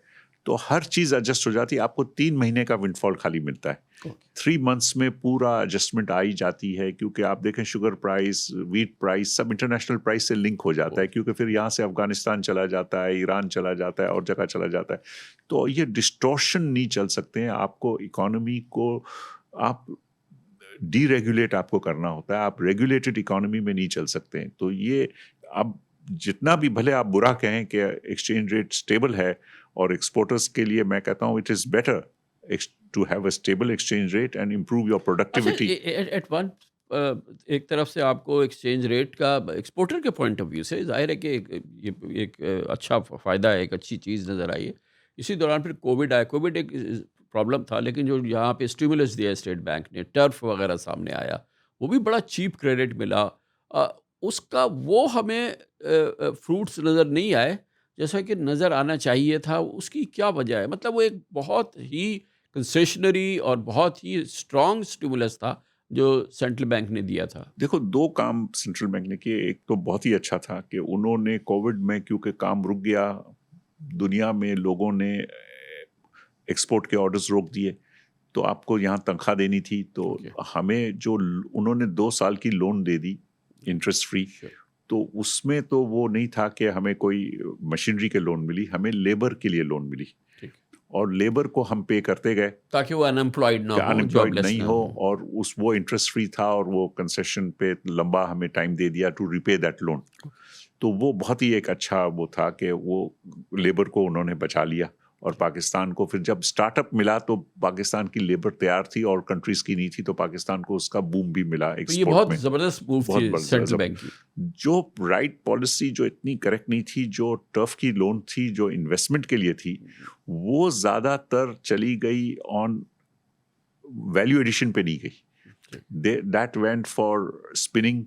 तो हर चीज़ एडजस्ट हो जाती है। आपको 3 महीने का विंडफॉल खाली मिलता है। 3 मंथ्स में पूरा एडजस्टमेंट आई जाती है, क्योंकि आप देखें शुगर प्राइस, व्हीट प्राइस सब इंटरनेशनल प्राइस से लिंक हो जाता है, क्योंकि फिर यहाँ से अफगानिस्तान चला जाता है, ईरान चला जाता है और जगह चला जाता है। तो ये डिस्टॉर्शन नहीं चल सकते हैं। आपको इकोनॉमी को आप डीरेगुलेट आपको करना होता है, आप रेगुलेटेड इकोनॉमी में नहीं चल सकते हैं। तो ये अब जितना भी भले आप बुरा कहें कि एक्सचेंज रेट स्टेबल है, और एक्सपोर्टर्स के लिए मैं कहता हूँ it is better to have a stable exchange rate and improve your productivity. At one एक तरफ से आपको एक्सचेंज रेट का एक्सपोर्टर के पॉइंट ऑफ व्यू से जाहिर है कि ये एक अच्छा फ़ायदा है, एक अच्छी चीज़ नज़र आई है। इसी दौरान फिर कोविड आया। कोविड एक प्रॉब्लम था, लेकिन जो यहाँ पे स्टिमुलस दिया स्टेट बैंक ने, टर्फ वगैरह सामने आया, वो भी बड़ा चीप क्रेडिट मिला। उसका वो हमें फ्रूट्स नज़र नहीं आए जैसा कि नज़र आना चाहिए था। उसकी क्या वजह है? मतलब वो एक बहुत ही कंसेशनरी और बहुत ही स्ट्रॉन्ग स्टिमुलस था जो सेंट्रल बैंक ने दिया था। देखो, 2 काम सेंट्रल बैंक ने किए। एक तो बहुत ही अच्छा था कि उन्होंने कोविड में, क्योंकि काम रुक गया, दुनिया में लोगों ने एक्सपोर्ट के ऑर्डर्स रोक दिए, तो आपको यहाँ तनख्वाह देनी थी, तो हमें जो उन्होंने 2 साल की लोन दे दी इंटरेस्ट फ्री। तो उसमें तो वो नहीं था कि हमें कोई मशीनरी के लोन मिली, हमें लेबर के लिए लोन मिली, और लेबर को हम पे करते गए ताकि वो अनएम्प्लॉयड ना हो, अनएम्प्लॉयड नहीं हो, और वो इंटरेस्ट फ्री था, और वो कंसेशन पे लंबा हमें टाइम दे दिया टू रिपे दैट लोन। तो वो बहुत ही एक अच्छा वो था कि वो लेबर को उन्होंने बचा लिया। और पाकिस्तान को फिर जब स्टार्टअप मिला तो पाकिस्तान की लेबर तैयार थी और कंट्रीज की नहीं थी, तो पाकिस्तान को उसका बूम भी मिला तो ये एक्सपोर्ट बहुत में। ज़बरदस्त मूव थी सेंट्रल बैंक की। जो राइट पॉलिसी जो इतनी करेक्ट नहीं थी, जो टर्फ की लोन थी, जो इन्वेस्टमेंट के लिए थी, वो ज़्यादातर चली गई ऑन वैल्यू एडिशन पे नहीं गई। दैट वेंट फॉर स्पिनिंग,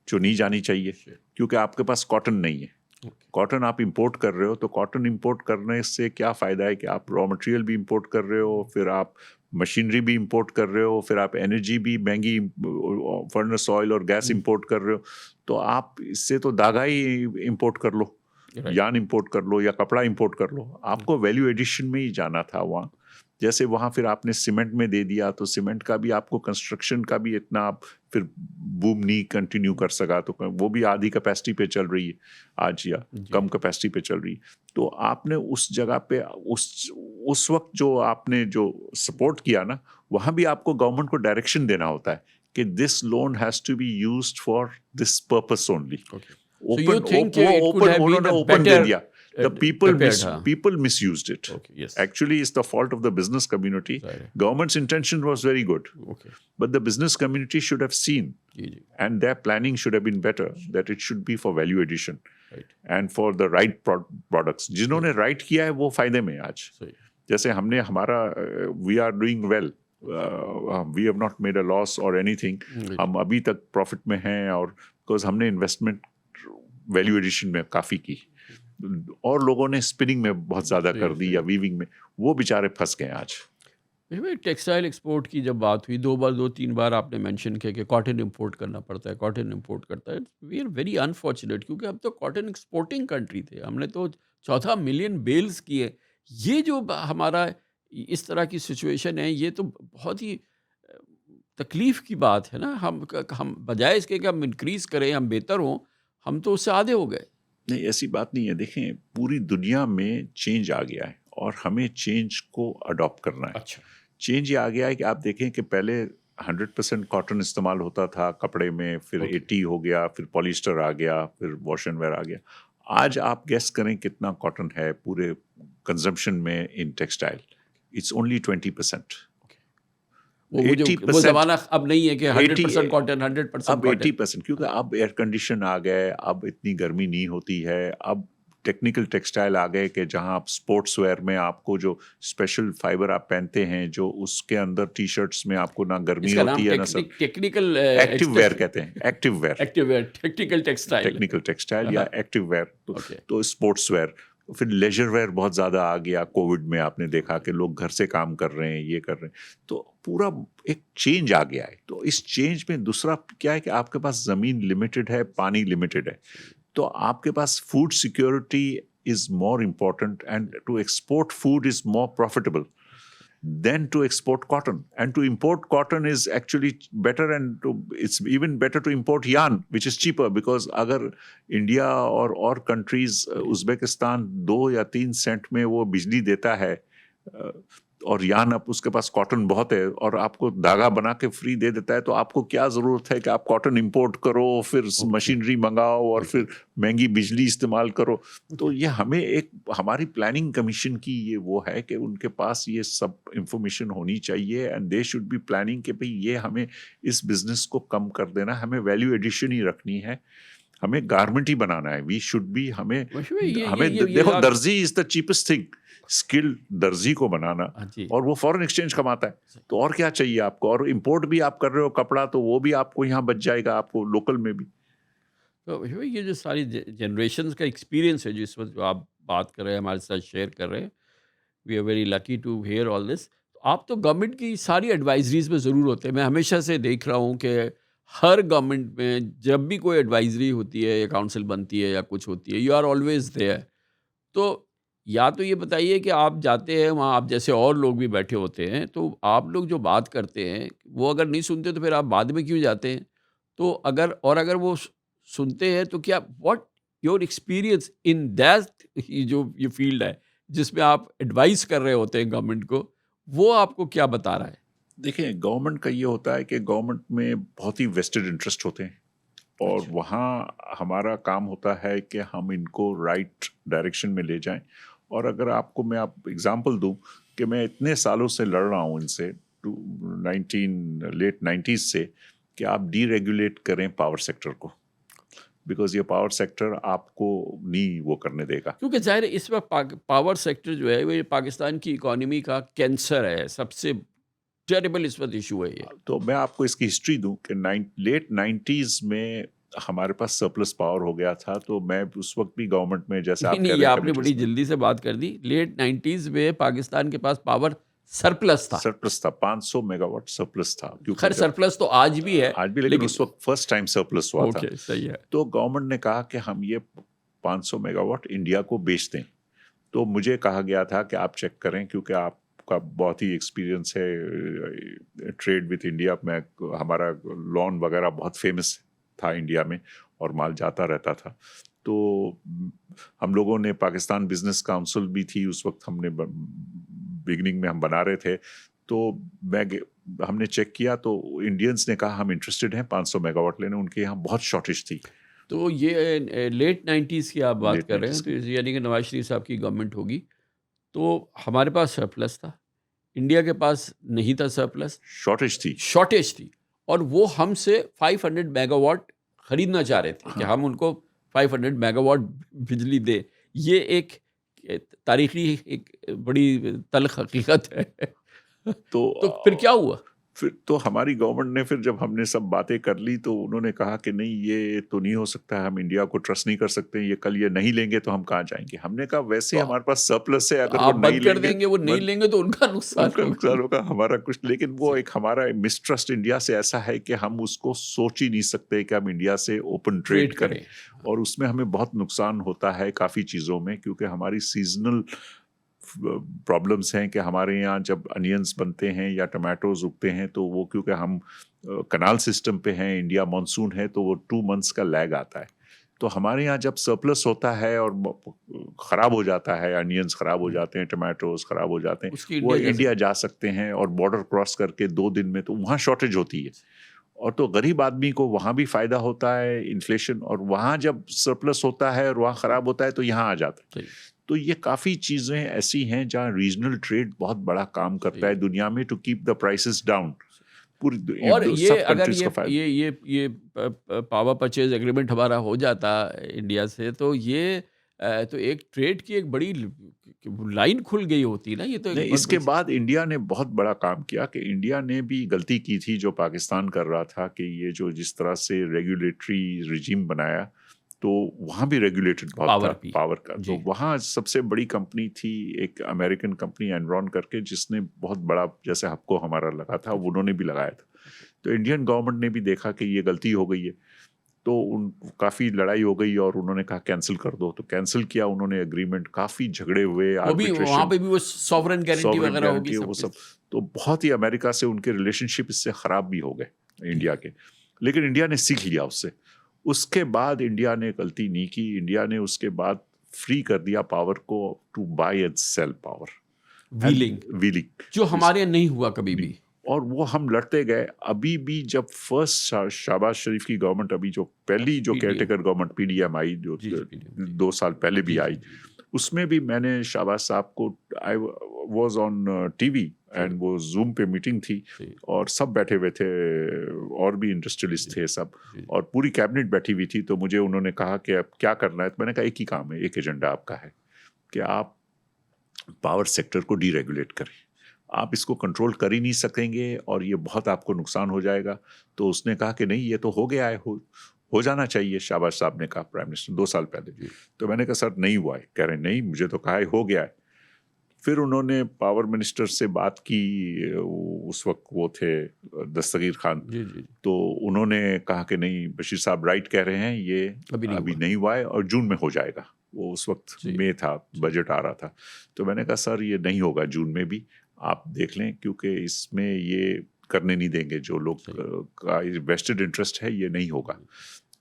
जो नहीं जानी चाहिए, क्योंकि आपके पास कॉटन नहीं है। कॉटन आप इंपोर्ट कर रहे हो, तो कॉटन इंपोर्ट करने से क्या फ़ायदा है कि आप रॉ मटेरियल भी इंपोर्ट कर रहे हो, फिर आप मशीनरी भी इंपोर्ट कर रहे हो, फिर आप एनर्जी भी महंगी, फर्नेस ऑयल और गैस इंपोर्ट कर रहे हो। तो आप इससे तो धागा ही इंपोर्ट कर लो, यार्न इंपोर्ट कर लो, या कपड़ा इंपोर्ट कर लो। आपको वैल्यू एडिशन में ही जाना था वहाँ। जैसे वहाँ फिर आपने सीमेंट में दे दिया, तो सीमेंट का भी आपको कंस्ट्रक्शन का भी इतना आप फिर बूम नहीं कंटिन्यू कर सका, तो वो भी आधी कैपेसिटी पे चल रही है आज, या कम कैपेसिटी पे चल रही है। तो आपने उस जगह पे उस वक्त जो आपने जो सपोर्ट किया ना, वहाँ भी आपको गवर्नमेंट को डायरेक्शन देना होता है कि this loan has to be used for this purpose only. Open दे दिया। The people misused it. Actually, it's the fault of the business community. Government's intention was very good, but the business community should have seen, and their planning should have been better. That it should be for value addition and for the right products. जिन्होंने right किया है वो फायदे में आज। जैसे हमने हमारा we are doing well. We have not made a loss or anything. हम अभी तक profit में हैं, और because हमने investment value addition में काफ़ी की, और लोगों ने स्पिनिंग में बहुत ज़्यादा कर दी, या वीविंग में, वो बेचारे फंस गए आज। टेक्सटाइल एक्सपोर्ट की जब बात हुई, 2-3 बार आपने मेंशन किया कि कॉटन इंपोर्ट करना पड़ता है, कॉटन इंपोर्ट करता है। वी आर वेरी अनफॉर्चुनेट, क्योंकि हम तो कॉटन एक्सपोर्टिंग कंट्री थे, हमने तो 14 मिलियन बेल्स किए। ये जो हमारा इस तरह की सिचुएशन है, ये तो बहुत ही तकलीफ़ की बात है ना। हम बजाय इसके कि हम इंक्रीज़ करें, हम बेहतर हों, हम तो उससे आधे हो गए। नहीं, ऐसी बात नहीं है। देखें, पूरी दुनिया में चेंज आ गया है, और हमें चेंज को अडॉप्ट करना है। अच्छा, चेंज ये आ गया है कि आप देखें कि पहले 100% कॉटन इस्तेमाल होता था कपड़े में, फिर 80 हो गया, फिर पॉलिस्टर आ गया, फिर वॉश एंड वेयर आ गया। आज आप गेस करें कितना कॉटन है पूरे कंजम्पशन में इन टेक्सटाइल? It's only 20%। वो ज़माना अब नहीं है कि 100% कॉटन, 100% अब 80%, क्योंकि अब एयर कंडीशन आ गए, अब इतनी गर्मी नहीं होती है। अब टेक्निकल टेक्सटाइल आ गए कि जहां आप स्पोर्ट्स वेयर में आपको जो स्पेशल फाइबर आप पहनते हैं, जो उसके अंदर टी शर्ट्स में आपको ना गर्मी होती है ना सब। टेक्निकल एक्टिव वेयर कहते हैं, एक्टिव वेयर, टेक्निकल टेक्सटाइल या एक्टिव वेयर। तो स्पोर्ट्स वेयर, फिर लेजर वेयर बहुत ज़्यादा आ गया। कोविड में आपने देखा कि लोग घर से काम कर रहे हैं, ये कर रहे हैं, तो पूरा एक चेंज आ गया है। तो इस चेंज में दूसरा क्या है कि आपके पास ज़मीन लिमिटेड है, पानी लिमिटेड है, तो आपके पास food security is more important, and to export food is more profitable than to export cotton. And to import cotton is actually better, and it's even better to import yarn, which is cheaper, because अगर India और countries Uzbekistan 2 या 3 Saint में वो बिजली देता है, और यान आप उसके पास कॉटन बहुत है और आपको धागा बना के फ्री दे देता है, तो आपको क्या जरूरत है कि आप कॉटन इंपोर्ट करो, फिर मशीनरी मंगाओ और फिर महंगी बिजली इस्तेमाल करो। तो ये हमें हमारी प्लानिंग कमीशन की ये वो है कि उनके पास ये सब इंफॉर्मेशन होनी चाहिए, and they should be planning कि भाई ये हमें इस बिजनेस को कम कर देना, हमें वैल्यू एडिशन ही रखनी है, हमें गारमेंट ही बनाना है। वी शुड बी हमें देखो, दर्जी is the cheapest thing, skill दर्जी को बनाना, और वो फॉरेन एक्सचेंज कमाता है, तो और क्या चाहिए आपको। और इंपोर्ट भी आप कर रहे हो कपड़ा, तो वो भी आपको यहाँ बच जाएगा, आपको लोकल में भी। तो ये जो सारी जनरेशन्स का एक्सपीरियंस है, जो इस वक्त जो आप बात कर रहे हैं, हमारे साथ शेयर कर रहे हैं, we are very lucky to hear all this. आप तो गवर्नमेंट की सारी एडवाइजरीज में ज़रूर होते हैं। मैं हमेशा से देख रहा हूँ कि हर गवर्नमेंट में जब भी कोई एडवाइजरी होती है या काउंसिल बनती है या कुछ होती है, यू आर ऑलवेज देयर। तो या तो ये बताइए कि आप जाते हैं वहाँ, आप जैसे और लोग भी बैठे होते हैं, तो आप लोग जो बात करते हैं वो अगर नहीं सुनते तो फिर आप बाद में क्यों जाते हैं? तो अगर वो सुनते हैं तो क्या, what your experience in that जो ये फील्ड है जिसमें आप एडवाइस कर रहे होते हैं गवर्नमेंट को, वो आपको क्या बता रहा है? देखिए, गवर्नमेंट का ये होता है कि गवर्नमेंट में बहुत ही वेस्टेड इंटरेस्ट होते हैं, और वहाँ हमारा काम होता है कि हम इनको राइट डायरेक्शन में ले जाएं। और अगर मैं एग्जांपल दूं कि मैं इतने सालों से लड़ रहा हूं इनसे, लेट 90s से, कि आप डीरेगुलेट करें पावर सेक्टर को, बिकॉज ये पावर सेक्टर आपको नहीं वो करने देगा। क्योंकि जाहिर है इस वक्त पावर सेक्टर जो है वो ये पाकिस्तान की इकोनॉमी का कैंसर है, सबसे टेरिबल इस वक्त इशू है ये। तो मैं आपको इसकी हिस्ट्री दूं कि लेट 90s में हमारे पास सरप्लस पावर हो गया था, तो मैं उस वक्त भी गवर्नमेंट में, जैसे आप कह रहे हैं, आपने बड़ी जल्दी से बात कर दी। लेट 90s में पाकिस्तान के पास पावर सरप्लस था 500 मेगावाट सरप्लस था। खैर सरप्लस तो आज भी है, लेकिन उस वक्त फर्स्ट टाइम सरप्लस हुआ था। सही है। तो गवर्नमेंट ने कहा कि हम ये 500 मेगावाट इंडिया को बेच दें। तो मुझे कहा गया था कि आप चेक करें, क्योंकि आपका बहुत ही एक्सपीरियंस है ट्रेड विथ इंडिया में, हमारा लॉन वगैरह बहुत फेमस था इंडिया में और माल जाता रहता था। तो हम लोगों ने, पाकिस्तान बिजनेस काउंसिल भी थी उस वक्त, हमने बिगनिंग में हम बना रहे थे, तो हमने चेक किया, तो इंडियंस ने कहा हम इंटरेस्टेड हैं 500 मेगावाट लेने, उनके यहाँ बहुत शॉर्टेज थी। तो ये लेट 90s की आप बात कर रहे हैं, तो यानी कि नवाज शरीफ साहब की गवर्नमेंट होगी। तो हमारे पास सरप्लस था, इंडिया के पास नहीं था सरप्लस, शॉर्टेज थी, और वो हमसे 500 मेगावाट खरीदना चाह रहे थे कि हम उनको 500 मेगावाट बिजली दे। ये एक तारीखी एक बड़ी तल्ख हकीकत है। तो फिर क्या हुआ? फिर तो हमारी गवर्नमेंट ने, फिर जब हमने सब बातें कर ली, तो उन्होंने कहा कि नहीं, ये तो नहीं हो सकता है, हम इंडिया को ट्रस्ट नहीं कर सकते, ये कल ये नहीं लेंगे तो हम कहाँ जाएंगे। हमने कहा वैसे तो हमारे पास सरप्लस है, अगर आप बंद कर देंगे, वो नहीं लेंगे तो उनका नुकसान होगा, हमारा कुछ। लेकिन वो एक हमारा मिसट्रस्ट इंडिया से ऐसा है कि हम उसको सोच ही नहीं सकते कि हम इंडिया से ओपन ट्रेड करें, और उसमें हमें बहुत नुकसान होता है काफ़ी चीज़ों में, क्योंकि हमारी सीजनल प्रॉब्लम्स हैं कि हमारे यहाँ जब अनियंस बनते हैं या टमाटोज उगते हैं, तो वो क्योंकि हम कनाल सिस्टम पे हैं, इंडिया मानसून है, तो वो 2 months का लैग आता है। तो हमारे यहाँ जब सरप्लस होता है और ख़राब हो जाता है, अनियंस ख़राब हो जाते हैं, टमाटोज ख़राब हो जाते हैं, वो इंडिया जा सकते हैं और बॉर्डर क्रॉस करके 2 दिन में, तो वहाँ शॉर्टेज होती है, और तो गरीब आदमी को वहाँ भी फ़ायदा होता है, इन्फ्लेशन, और वहाँ जब सरप्लस होता है और वहाँ ख़राब होता है तो यहाँ आ जाता है। तो ये काफ़ी चीज़ें ऐसी हैं जहाँ रीजनल ट्रेड बहुत बड़ा काम करता है दुनिया में, to keep the prices down. और ये अगर ये पावर परचेज एग्रीमेंट हमारा हो जाता इंडिया से, तो ये तो एक ट्रेड की एक बड़ी लाइन खुल गई होती ना। ये तो इसके बाद इंडिया ने बहुत बड़ा काम किया, कि इंडिया ने भी गलती की थी जो पाकिस्तान कर रहा था, कि ये जो जिस तरह से रेगुलेटरी रिजीम बनाया, तो वहाँ भी रेगुलेटेड बहुत था पावर का। तो वहाँ सबसे बड़ी कंपनी थी एक अमेरिकन कंपनी एनरॉन करके, जिसने बहुत बड़ा, जैसे आपको हमारा लगा था, उन्होंने भी लगाया था। तो इंडियन गवर्नमेंट ने भी देखा कि ये गलती हो गई है, तो काफ़ी लड़ाई हो गई और उन्होंने कहा कैंसिल कर दो, तो कैंसिल किया उन्होंने एग्रीमेंट, काफ़ी झगड़े हुए, वो भी वहाँ आर्बिट्रेशन, पे भी वो सॉवरेन गारंटी सॉवरेन वगैरह होगी गारंटी, सब वो कुछ। सब। तो बहुत ही अमेरिका से उनके रिलेशनशिप इससे ख़राब भी हो गए इंडिया के, लेकिन इंडिया ने सीख लिया उससे। उसके बाद इंडिया ने गलती नहीं की, इंडिया ने उसके बाद फ्री कर दिया पावर को to buy and sell power, wheeling, wheeling, जो हमारे यहाँ नहीं हुआ कभी भी। और वो हम लड़ते गए। अभी भी जब फर्स्ट शहबाज शरीफ की गवर्नमेंट, अभी जो पहली जो PDM, केयरटेकर गवर्नमेंट PDM आई, जो जी, PDM, जी। 2 साल पहले भी जी, आई, जी, जी, उसमें भी मैंने शहबाज साहब को, I was on TV and वो जूम पे मीटिंग थी जी, और सब बैठे हुए थे और भी इंडस्ट्रियलिस्ट थे सब, जी, और पूरी कैबिनेट बैठी हुई थी। तो मुझे उन्होंने कहा कि अब क्या करना है, तो मैंने कहा एक ही काम है, एक एजेंडा आपका है कि आप पावर सेक्टर को डीरेगुलेट करें। आप इसको कंट्रोल कर ही नहीं सकेंगे और ये बहुत आपको नुकसान हो जाएगा। तो उसने कहा कि नहीं, ये तो हो गया है, हो जाना चाहिए। शहबाज साहब ने कहा, प्राइम मिनिस्टर, 2 साल पहले। जी। तो मैंने कहा सर नहीं हुआ है। कह रहे नहीं, मुझे तो कहा है हो गया है। फिर उन्होंने पावर मिनिस्टर से बात की, उस वक्त वो थे दस्तगीर खान। जी, जी, जी। तो उन्होंने कहा कि नहीं, बशीर साहब राइट कह रहे हैं, ये अभी नहीं हुआ है और जून में हो जाएगा। वो उस वक्त जी, मई था, बजट आ रहा था। तो मैंने कहा सर ये नहीं होगा जून में भी, आप देख लें, क्योंकि इसमें ये करने नहीं देंगे जो लोग का वेस्टेड इंटरेस्ट है, ये नहीं होगा।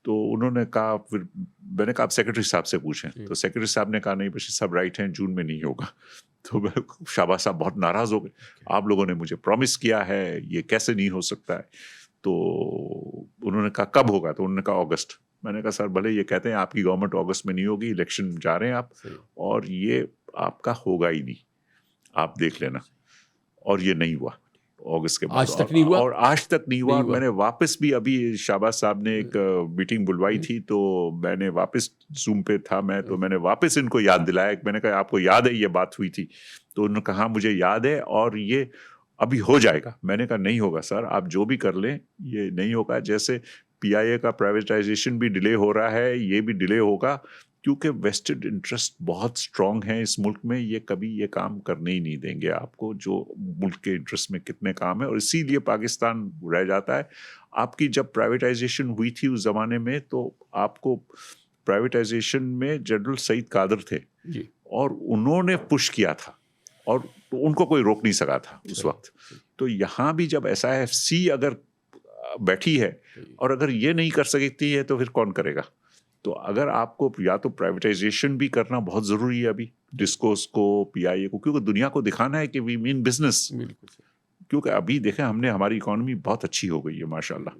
तो उन्होंने कहा, फिर मैंने कहा आप सेक्रेटरी साहब से पूछें। तो सेक्रेटरी साहब ने कहा नहीं, बशीर साहब राइट हैं, जून में नहीं होगा। तो शहबाज साहब बहुत नाराज हो गए, आप लोगों ने मुझे प्रॉमिस किया है, ये कैसे नहीं हो सकता है। तो उन्होंने कहा कब होगा, तो उन्होंने कहा अगस्त। मैंने कहा सर भले ये कहते हैं आपकी गवर्नमेंट अगस्त में नहीं होगी, इलेक्शन जा रहे हैं आप, और ये आपका होगा ही नहीं, आप देख लेना। और ये नहीं हुआ अगस्त के बाद, आज तक नहीं हुआ, और आज तक नहीं हुआ। मैंने वापस भी, अभी शहबाज साहब ने एक मीटिंग बुलवाई थी, तो मैंने वापस जूम पे था मैं, तो मैंने वापस इनको याद दिलाया। मैंने कहा आपको याद है ये बात हुई थी? तो उन्होंने कहा मुझे याद है और ये अभी हो जाएगा। मैंने कहा नहीं होगा सर, आप जो भी कर लें ये नहीं होगा। जैसे PIA का प्राइवेटाइजेशन भी डिले हो रहा है, ये भी डिले होगा, क्योंकि वेस्टेड इंटरेस्ट बहुत स्ट्रांग है इस मुल्क में। ये कभी ये काम करने ही नहीं देंगे आपको, जो मुल्क के इंटरेस्ट में कितने काम है, और इसीलिए पाकिस्तान रह जाता है। आपकी जब प्राइवेटाइजेशन हुई थी उस ज़माने में, तो आपको प्राइवेटाइजेशन में जनरल सईद कादर थे जी। और उन्होंने पुश किया था, और तो उनको कोई रोक नहीं सका था उस वक्त। तो यहाँ भी जब SIFC अगर बैठी है और अगर ये नहीं कर सकती है, तो फिर कौन करेगा? तो अगर आपको या तो प्राइवेटाइजेशन भी करना बहुत ज़रूरी है अभी, डिस्कोस को, PIA को, क्योंकि दुनिया को दिखाना है कि वी मीन बिजनेस। क्योंकि अभी देखें हमने, हमारी इकोनॉमी बहुत अच्छी हो गई है माशाल्लाह,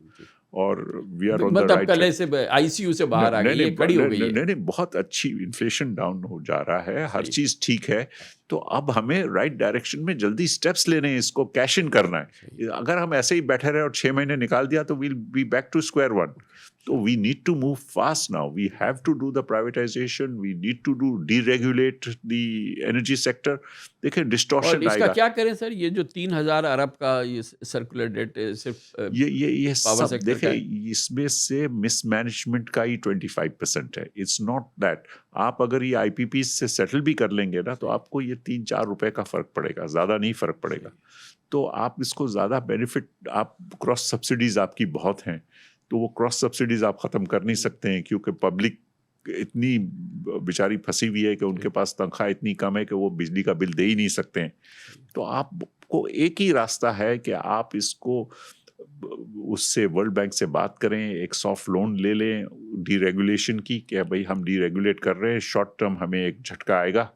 और वी आर ऑन द मतलब राइट पहले से ICU से बाहर आ गई है, खड़ी हो गई है। नहीं, बहुत अच्छी, इन्फ्लेशन डाउन हो जा रहा है, हर चीज़ ठीक है। तो अब हमें राइट डायरेक्शन में जल्दी स्टेप्स लेने हैं, इसको कैश इन करना है। अगर हम ऐसे ही बैठे रहे और 6 महीने निकाल दिया, तो we'll be back to square one. तो we need to move fast now, we have to do the privatization, we need to do deregulate the energy sector. देखिए डिस्टॉर्शन और इसका आएगा। क्या करें सर, ये जो 3000 अरब का ये सर्कुलर डेट सिर्फ ये पावर सब सेक्टर का देखिए, इसमें से मिसमैनेजमेंट का ही 25% है। It's not that. आप अगर ये IPP से सेटल भी कर लेंगे ना, तो आपको ये 3-4 रुपए का फर्क पड़ेगा, ज़्यादा नहीं फर्क पड़ेगा। तो आप इसको ज़्यादा बेनिफिट, आप क्रॉस सब्सिडीज आपकी बहुत हैं, तो वो क्रॉस सब्सिडीज आप ख़त्म कर नहीं सकते हैं, क्योंकि पब्लिक इतनी बेचारी फंसी हुई है कि उनके पास तनख्वाह इतनी कम है कि वो बिजली का बिल दे ही नहीं सकते हैं। तो आपको एक ही रास्ता है कि आप इसको, उससे वर्ल्ड बैंक से बात करें, एक सॉफ्ट लोन ले लें डीरेगुलेशन की, कि भाई हम डीरेगुलेट कर रहे हैं, शॉर्ट टर्म हमें एक झटका आएगा,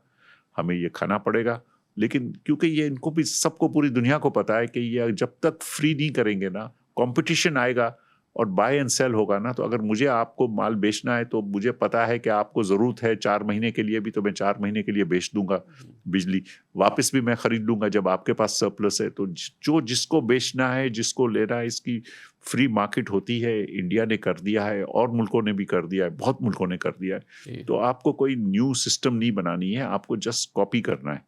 हमें ये खाना पड़ेगा। लेकिन क्योंकि ये इनको भी, सबको, पूरी दुनिया को पता है कि ये जब तक फ्री नहीं करेंगे ना, कंपटीशन आएगा और बाय एंड सेल होगा ना। तो अगर मुझे आपको माल बेचना है, तो मुझे पता है कि आपको ज़रूरत है 4 महीने के लिए भी, तो मैं 4 महीने के लिए बेच दूंगा बिजली, वापस भी मैं ख़रीद लूँगा जब आपके पास सरप्लस है। तो जो जिसको बेचना है, जिसको लेना है, इसकी फ्री मार्केट होती है। इंडिया ने कर दिया है और मुल्कों ने भी कर दिया है, बहुत मुल्कों ने कर दिया है। तो आपको कोई न्यू सिस्टम नहीं बनानी है, आपको जस्ट कॉपी करना है,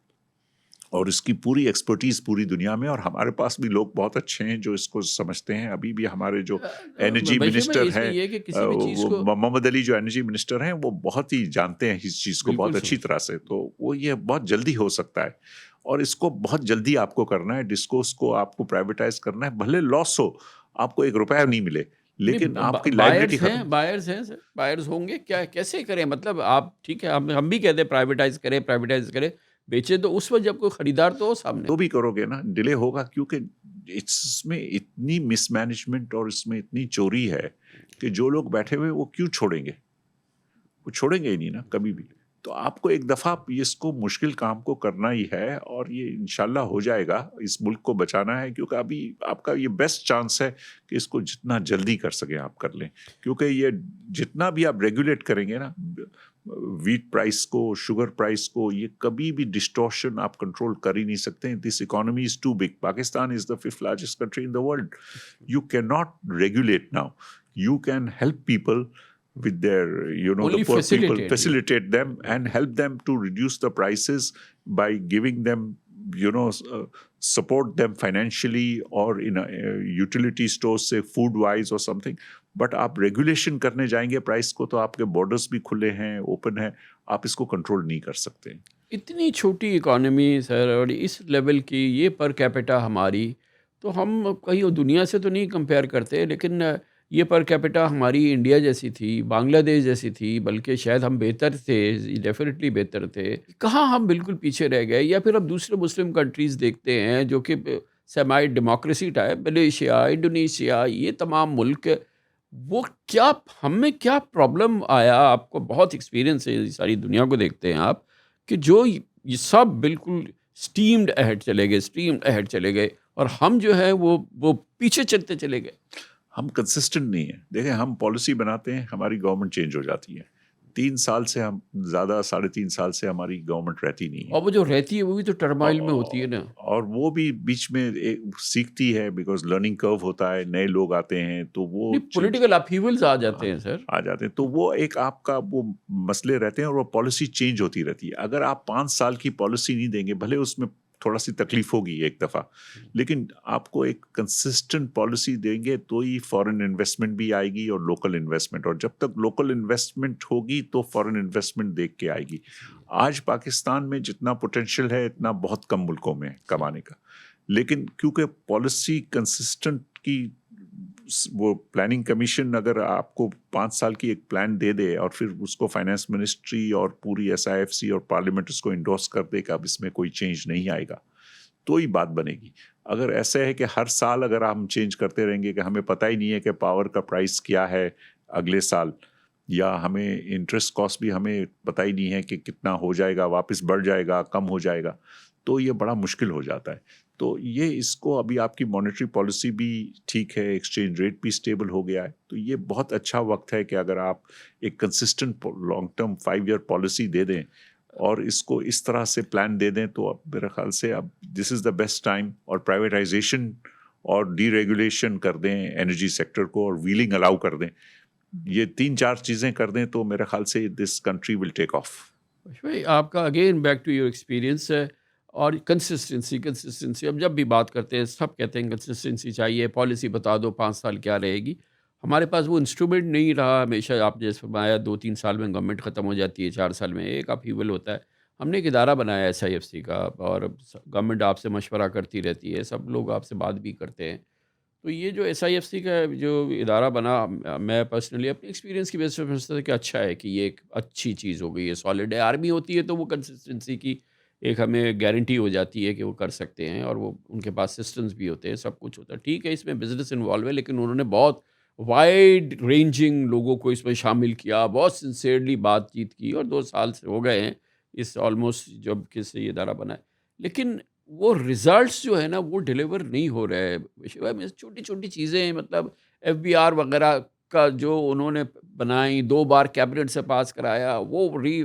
और इसकी पूरी एक्सपर्टीज पूरी दुनिया में, और हमारे पास भी लोग बहुत अच्छे हैं जो इसको समझते हैं। अभी भी हमारे जो एनर्जी मिनिस्टर हैं, मोहम्मद अली, जो एनर्जी मिनिस्टर हैं, वो बहुत ही जानते हैं इस चीज़ को बहुत अच्छी तरह से। तो वो ये बहुत जल्दी हो सकता है, और इसको बहुत जल्दी आपको करना है। डिस्कोस को आपको प्राइवेटाइज करना है, भले लॉस हो, आपको 1 रुपया नहीं मिले, लेकिन आपकी लायबिलिटी खत्म। बायर्स हैं सर, बायर्स होंगे क्या, कैसे करें? मतलब आप ठीक है, हम भी कहते हैं प्राइवेटाइज करें, बेचे तो उस वक्त जब कोई खरीदार तो हो सामने। तो भी करोगे ना, डिले होगा, क्योंकि इसमें इतनी मिसमैनेजमेंट और इसमें इतनी चोरी है कि जो लोग बैठे हुए वो क्यों छोड़ेंगे? वो छोड़ेंगे ही नहीं ना कभी भी। तो आपको एक दफ़ा इसको मुश्किल काम को करना ही है, और ये इंशाल्लाह हो जाएगा। इस मुल्क को बचाना है, क्योंकि अभी आपका ये बेस्ट चांस है कि इसको जितना जल्दी कर सकें आप कर लें, क्योंकि ये जितना भी आप रेगुलेट करेंगे ना, वीट प्राइस को, शुगर प्राइस को, ये कभी भी डिस्टॉर्शन आप कंट्रोल कर ही नहीं सकते। This economy is too big. Pakistan is the 5th largest country in the world. You can not regulate now. You can help people with their, the Only poor people, facilitate, facilitate them and help them to reduce the prices by giving them, support them financially or in a utility stores, say food wise or something. But आप regulation करने जाएंगे price को, तो आपके borders भी खुले हैं, open है, आप इसको कंट्रोल नहीं कर सकते। इतनी छोटी इकोनॉमी सर, और इस लेवल की ये पर कैपिटा हमारी, तो हम कहीं दुनिया से तो नहीं कंपेयर करते, लेकिन ये पर कैपिटा हमारी इंडिया जैसी थी, बांग्लादेश जैसी थी, बल्कि शायद हम बेहतर थे, डेफिनेटली बेहतर थे। कहाँ हम बिल्कुल पीछे रह गए? या फिर अब दूसरे मुस्लिम कंट्रीज़ देखते हैं जो कि semi democracy type, Malaysia, Indonesia, ये तमाम मुल्क, वो क्या, हम में क्या प्रॉब्लम आया? आपको बहुत एक्सपीरियंस है, सारी दुनिया को देखते हैं आप, कि जो ये सब बिल्कुल स्टीम्ड अहेड चले गए, और हम जो है वो पीछे चलते चले गए। हम कंसिस्टेंट नहीं है। देखें, हम पॉलिसी बनाते हैं, हमारी गवर्नमेंट चेंज हो जाती है। 3 साल से हम ज़्यादा, 3.5 साल से हमारी गवर्नमेंट रहती नहीं है, और वो जो रहती है वो भी तो टर्माइल में होती है ना। और वो भी बीच में सीखती है, बिकॉज लर्निंग कर्व होता है, नए लोग आते हैं, तो वो पॉलिटिकल अपहीवल्स आ जाते हैं सर, आ जाते हैं, तो वो एक आपका वो मसले रहते हैं, और वो पॉलिसी चेंज होती रहती है। अगर आप 5 साल की पॉलिसी नहीं देंगे, भले उसमें थोड़ा सी तकलीफ होगी एक दफ़ा, लेकिन आपको एक कंसिस्टेंट पॉलिसी देंगे तो ही फॉरेन इन्वेस्टमेंट भी आएगी और लोकल इन्वेस्टमेंट, और जब तक लोकल इन्वेस्टमेंट होगी तो फॉरेन इन्वेस्टमेंट देख के आएगी। आज पाकिस्तान में जितना पोटेंशियल है, इतना बहुत कम मुल्कों में है कमाने का, लेकिन क्योंकि पॉलिसी कंसिस्टेंट की, वो प्लानिंग कमीशन अगर आपको 5 साल की एक प्लान दे दे, और फिर उसको फाइनेंस मिनिस्ट्री और पूरी SIFC और पार्लियामेंट उसको इंडोर्स कर दे कि अब इसमें कोई चेंज नहीं आएगा, तो ही बात बनेगी। अगर ऐसे है कि हर साल अगर हम चेंज करते रहेंगे, कि हमें पता ही नहीं है कि पावर का प्राइस क्या है अगले साल, या हमें इंटरेस्ट कॉस्ट भी हमें पता ही नहीं है कि कितना हो जाएगा, वापस बढ़ जाएगा, कम हो जाएगा, तो ये बड़ा मुश्किल हो जाता है। तो ये इसको अभी आपकी मॉनेटरी पॉलिसी भी ठीक है, एक्सचेंज रेट भी स्टेबल हो गया है, तो ये बहुत अच्छा वक्त है कि अगर आप एक consistent long term 5 year policy दे दें और इसको इस तरह से प्लान दे दें, तो अब मेरे ख्याल से अब this is the best time. और प्राइवेटाइजेशन और डीरेगुलेशन कर दें एनर्जी सेक्टर को, और व्हीलिंग अलाउ कर दें, ये 3-4 चीज़ें कर दें, तो मेरे ख्याल से this country will take off. भाई आपका again back to your experience है, और कंसिस्टेंसी, अब जब भी बात करते हैं सब कहते हैं कंसिस्टेंसी चाहिए, पॉलिसी बता दो 5 साल क्या रहेगी। हमारे पास वो इंस्ट्रूमेंट नहीं रहा, हमेशा आप जैसे फरमाया 2-3 साल में गवर्नमेंट ख़त्म हो जाती है, 4 साल में एक अपहीवल होता है। हमने एक इदारा बनाया SIFC का, और गवर्नमेंट आपसे मशवरा करती रहती है, सब लोग आपसे बात भी करते हैं। तो ये जो SIFC का जो इदारा बना, मैं पर्सनली अपने एक्सपीरियंस की वजह से समझता था कि अच्छा है, कि ये एक अच्छी चीज़ हो गई है, सॉलिड है। आर्मी होती है तो वो कंसिस्टेंसी की एक हमें गारंटी हो जाती है कि वो कर सकते हैं, और वो उनके पास सिस्टम्स भी होते हैं, सब कुछ होता है। ठीक है, इसमें बिजनेस इन्वॉल्व है, लेकिन उन्होंने बहुत वाइड रेंजिंग लोगों को इसमें शामिल किया, बहुत सिंसियरली बातचीत की, और 2 साल से हो गए हैं इस ऑलमोस्ट जब किसी ये इदारा बना है, लेकिन वो रिजल्ट्स जो है ना वो डिलीवर नहीं हो रहे हैं। छोटी-छोटी चीज़ें, मतलब FBR वगैरह का जो उन्होंने बनाई, 2 बार कैबिनेट से पास कराया, वो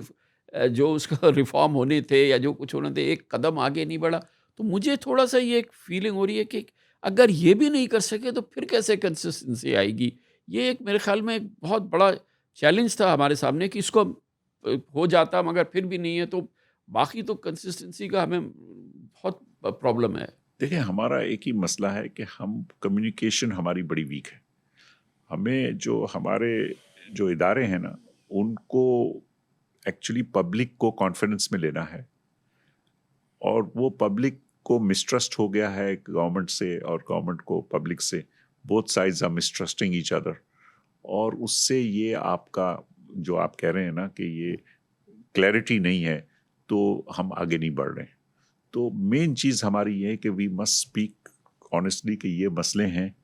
जो उसका रिफ़ॉर्म होने थे या जो कुछ होने थे, एक कदम आगे नहीं बढ़ा। तो मुझे थोड़ा-सा ये एक फीलिंग हो रही है कि अगर ये भी नहीं कर सके तो फिर कैसे कंसिस्टेंसी आएगी? ये एक मेरे ख़्याल में एक बहुत बड़ा चैलेंज था हमारे सामने, कि इसको हो जाता मगर फिर भी नहीं है, तो बाकी तो कंसिस्टेंसी का हमें बहुत प्रॉब्लम है। देखिए, हमारा एक ही मसला है कि हम कम्युनिकेशन हमारी बड़ी वीक है। हमें जो हमारे जो इदारे हैं ना, उनको एक्चुअली पब्लिक को कॉन्फिडेंस में लेना है, और वो पब्लिक को मिसट्रस्ट हो गया है गवर्नमेंट से और गवर्नमेंट को पब्लिक से, both sides are mistrusting each other, और उससे ये आपका जो आप कह रहे हैं ना कि ये क्लैरिटी नहीं है, तो हम आगे नहीं बढ़ रहे हैं। तो मेन चीज़ हमारी ये है कि वी मस्ट स्पीक ऑनेस्टली कि ये मसले हैं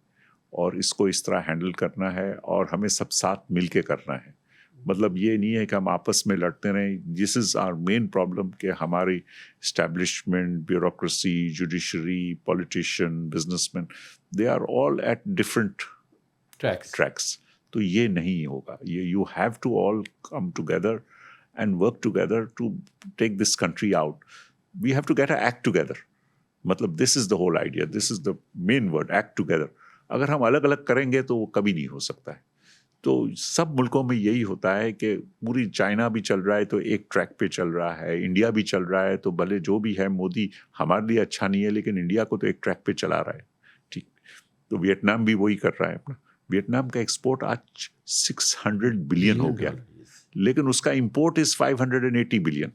और इसको इस तरह हैंडल करना है, और हमें सब साथ मिल के करना है। मतलब ये नहीं है कि हम आपस में लड़ते रहें। This is our main problem कि हमारी establishment, bureaucracy, judiciary, politician, businessman, they are all at different tracks. तो ये नहीं होगा। ये you have to all come together and work together to take this country out. We have to get a act together. मतलब this is the whole idea, this is the main word, act together. अगर हम अलग अलग करेंगे तो वो कभी नहीं हो सकता है। तो सब मुल्कों में यही होता है कि पूरी चाइना भी चल रहा है तो एक ट्रैक पे चल रहा है, इंडिया भी चल रहा है तो भले जो भी है मोदी हमारे लिए अच्छा नहीं है, लेकिन इंडिया को तो एक ट्रैक पे चला रहा है। ठीक, तो वियतनाम भी वही कर रहा है अपना। वियतनाम का एक्सपोर्ट आज 600 बिलियन हो गया, लेकिन उसका इंपोर्ट इज 580 बिलियन।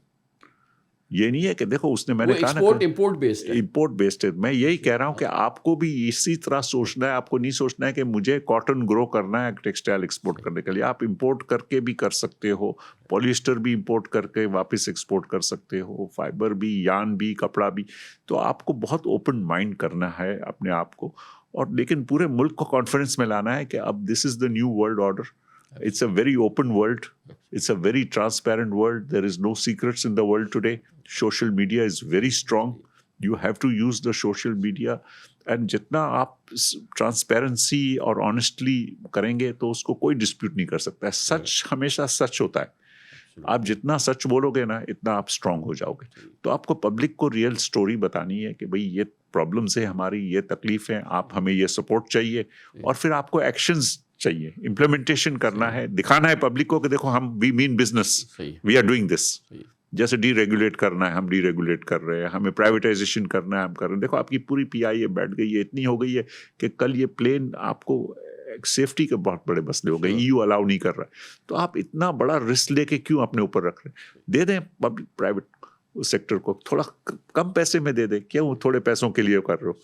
ये नहीं है कि देखो उसने, मैंने कहा ना, इम्पोर्ट बेस्ड है। इम्पोर्ट बेस्ड है। मैं यही कह रहा हूँ कि आपको भी इसी तरह सोचना है। आपको नहीं सोचना है कि मुझे कॉटन ग्रो करना है टेक्सटाइल एक्सपोर्ट करने के लिए। आप इंपोर्ट करके भी कर सकते हो, पॉलिएस्टर भी इंपोर्ट करके वापस एक्सपोर्ट कर सकते हो, फाइबर भी, यान भी, कपड़ा भी। तो आपको बहुत ओपन माइंड करना है अपने आप को, और लेकिन पूरे मुल्क को कॉन्फिडेंस में लाना है कि अब this is the new world order. It's a very open world. It's a very transparent world. There is no secrets in the world today. Social media is very strong. You have to use the social media. And जितना आप transparency और honestly करेंगे तो उसको कोई dispute नहीं कर सकता है। सच हमेशा सच होता है। आप जितना सच बोलोगे ना, इतना आप स्ट्रांग हो जाओगे। तो आपको पब्लिक को रियल स्टोरी बतानी है कि भाई ये प्रॉब्लम्स है हमारी, ये तकलीफ है, आप हमें ये सपोर्ट चाहिए, और फिर आपको एक्शंस चाहिए, इम्प्लीमेंटेशन करना है, दिखाना है पब्लिक को कि देखो हम we mean business, we are doing this. जैसे डीरेगुलेट करना है, हम डीरेगुलेट कर रहे हैं, हमें प्राइवेटाइजेशन करना है, हम कर रहे हैं। देखो आपकी पूरी पीआई बैठ गई है, इतनी हो गई है कि कल ये प्लेन आपको सेफ्टी के बहुत बड़े मसले हो गए, ईयू अलाउ नहीं कर रहा है। तो आप इतना बड़ा रिस्क लेके क्यों अपने ऊपर रख रहे हैं? दे दें पब्लिक प्राइवेट सेक्टर को, थोड़ा कम पैसे में दे दें। क्यों थोड़े पैसों के लिए कर रहे हो?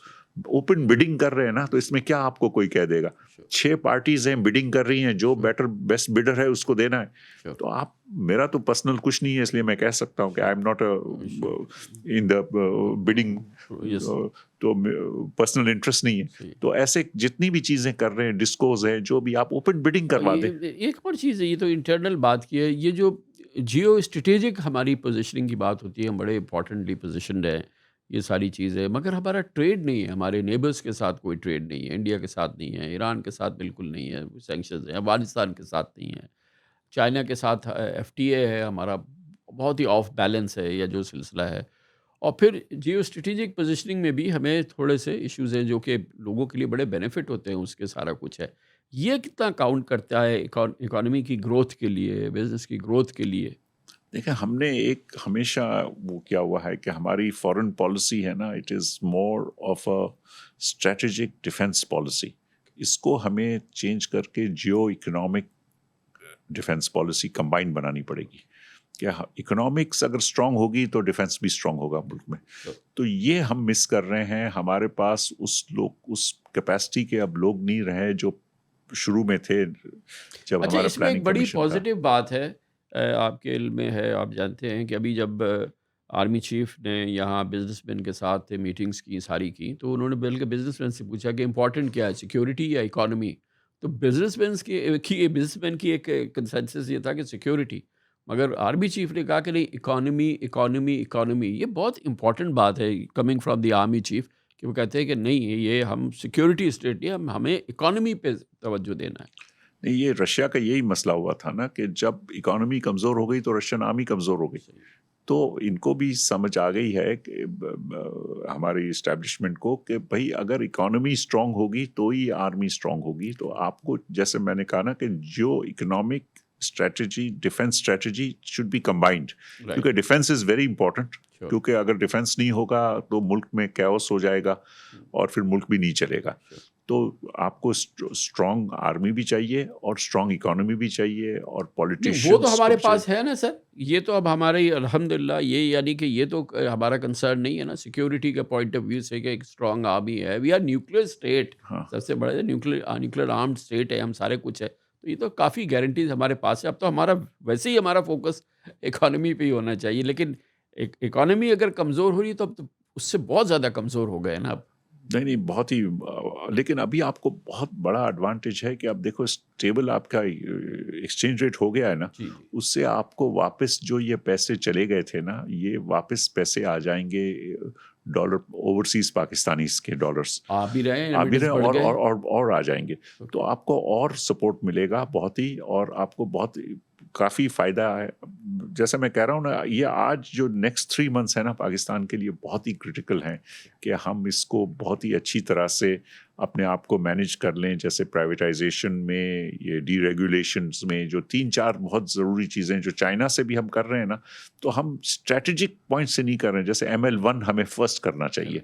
ओपन बिडिंग कर रहे हैं ना, तो इसमें क्या आपको कोई कह देगा? 6 पार्टीज हैं, बिडिंग कर रही हैं, जो बेस्ट बिडर है उसको देना है। तो आप, मेरा तो पर्सनल कुछ नहीं है, इसलिए मैं कह सकता हूँ कि I am not in the bidding, तो पर्सनल इंटरेस्ट नहीं है। तो ऐसे जितनी भी चीजें कर रहे हैं, डिस्कोज है, जो भी, आप ओपन बिडिंग करवा दें। एक और चीज़ है, ये तो इंटरनल बात की है, ये जो जियो स्ट्रेटेजिक हमारी पोजीशनिंग की बात होती है, हम बड़े इंपॉर्टेंटली पोजीशनड हैं, ये सारी चीज़ें, मगर हमारा ट्रेड नहीं है, हमारे नेबर्स के साथ कोई ट्रेड नहीं है, इंडिया के साथ नहीं है, ईरान के साथ बिल्कुल नहीं है, सैंक्शंस हैं, अफगानिस्तान के साथ नहीं है, चाइना के साथ एफटीए है हमारा, बहुत ही ऑफ बैलेंस है यह जो सिलसिला है। और फिर जियो स्ट्रेटेजिक पोजीशनिंग में भी हमें थोड़े से इश्यूज हैं जो कि लोगों के लिए बड़े बेनिफिट होते हैं, उसके सारा कुछ है। ये कितना काउंट करता है इकोनॉमी की ग्रोथ के लिए, बिजनेस की ग्रोथ के लिए? देखिए, हमने एक हमेशा वो क्या हुआ है कि हमारी फॉरेन पॉलिसी है ना, it is more of a strategic defence policy. इसको हमें चेंज करके जियो इकोनॉमिक डिफेंस पॉलिसी कंबाइन बनानी पड़ेगी। क्या इकोनॉमिक्स अगर स्ट्रांग होगी तो डिफेंस भी स्ट्रांग होगा मुल्क में। तो ये हम मिस कर रहे हैं। हमारे पास उस कैपेसिटी के अब लोग नहीं रहे जो शुरू में थे जब अच्छा, हमारा इसमें एक प्लानिंग बड़ी कमीशन था। पॉजिटिव बात है, आपके इल्म में है, आप जानते हैं कि अभी जब आर्मी चीफ ने यहाँ बिजनेसमैन के साथ मीटिंग्स की सारी की, तो उन्होंने बल्कि बिजनेसमैन से पूछा कि इम्पोर्टेंट क्या है, सिक्योरिटी या इकोनॉमी? तो बिजनेसमैन की एक कंसेंसस ये था कि सिक्योरिटी, मगर आर्मी चीफ ने कहा कि नहीं, इकोनॉमी इकोनॉमी इकोनॉमी। ये बहुत इंपॉर्टेंट बात है coming from the army chief, कि वो कहते हैं कि नहीं, ये हम सिक्योरिटी स्टेट नहीं, हमें इकोनॉमी पे तवज्जो देना है। नहीं, ये रशिया का यही मसला हुआ था ना कि जब इकोनॉमी कमज़ोर हो गई तो रशियन आर्मी कमज़ोर हो गई। तो इनको भी समझ आ गई है कि हमारी इस्टेब्लिशमेंट को कि भाई अगर इकोनॉमी स्ट्रांग होगी तो ही आर्मी स्ट्रांग होगी। तो आपको, जैसे मैंने कहा ना, कि जो economic strategy, defence strategy should be combined, क्योंकि डिफेंस इज़ वेरी इंपॉर्टेंट। क्योंकि अगर डिफेंस नहीं होगा तो मुल्क में कैओस हो जाएगा और फिर मुल्क भी नहीं चलेगा। तो आपको स्ट्रांग आर्मी भी चाहिए और स्ट्रांग इकोनॉमी भी चाहिए और नहीं, पॉलिटिशियंस वो तो हमारे पास है ना सर। ये तो अब हमारे अल्हम्दुलिल्लाह, ये यानी कि ये तो हमारा कंसर्न नहीं है ना सिक्योरिटी के पॉइंट ऑफ व्यू से कि एक स्ट्रांग आर्मी है। वी आर न्यूक्लियर स्टेट, हाँ सबसे बड़ा न्यूक्लियर आर्म्ड स्टेट है, हम सारे कुछ है। तो ये तो काफ़ी गारंटीज हमारे पास है। अब तो हमारा वैसे ही हमारा फोकस इकोनॉमी पे ही होना चाहिए, लेकिन इकोनॉमी अगर कमज़ोर हो रही है तो अब तो उससे बहुत ज़्यादा कमज़ोर हो गए ना अब। नहीं नहीं, बहुत ही लेकिन अभी आपको बहुत बड़ा एडवांटेज है कि अब देखो स्टेबल आपका एक्सचेंज रेट हो गया है ना, जी जी, उससे आपको वापस जो ये पैसे चले गए थे ना, ये वापस पैसे आ जाएंगे डॉलर, ओवरसीज पाकिस्तानी के डॉलर्स आ भी रहे हैं, आ भी रहे रेमिटेंस हैं बढ़ गए। और आ जाएंगे। तो आपको और सपोर्ट मिलेगा बहुत ही, और आपको बहुत काफ़ी फ़ायदा है। जैसे मैं कह रहा हूँ ना, ये आज जो नेक्स्ट 3 मंथ्स है ना पाकिस्तान के लिए बहुत ही क्रिटिकल हैं कि हम इसको बहुत ही अच्छी तरह से अपने आप को मैनेज कर लें। जैसे प्राइवेटाइजेशन में, ये डीरेगुलेशंस में, जो 3-4 बहुत ज़रूरी चीज़ें जो चाइना से भी हम कर रहे हैं ना, तो हम स्ट्रैटेजिक पॉइंट से नहीं कर रहे हैं। जैसे ML1 हमें फर्स्ट करना चाहिए,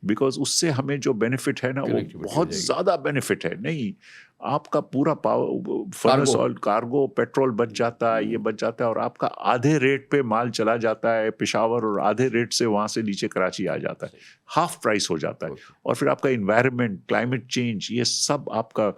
बिकॉज उससे हमें जो बेनिफिट है ना वो Connectivity हो बहुत जाएगी। ज़्यादा बेनिफिट है। नहीं, आपका पूरा फर्नेस ऑयल, कार्गो, पेट्रोल बच जाता है, ये बच जाता है, और आपका आधे रेट पे माल चला जाता है पेशावर, और आधे रेट से वहाँ से नीचे कराची आ जाता है, हाफ प्राइस हो जाता है। और फिर आपका इन्वायरमेंट, क्लाइमेट चेंज, ये सब आपका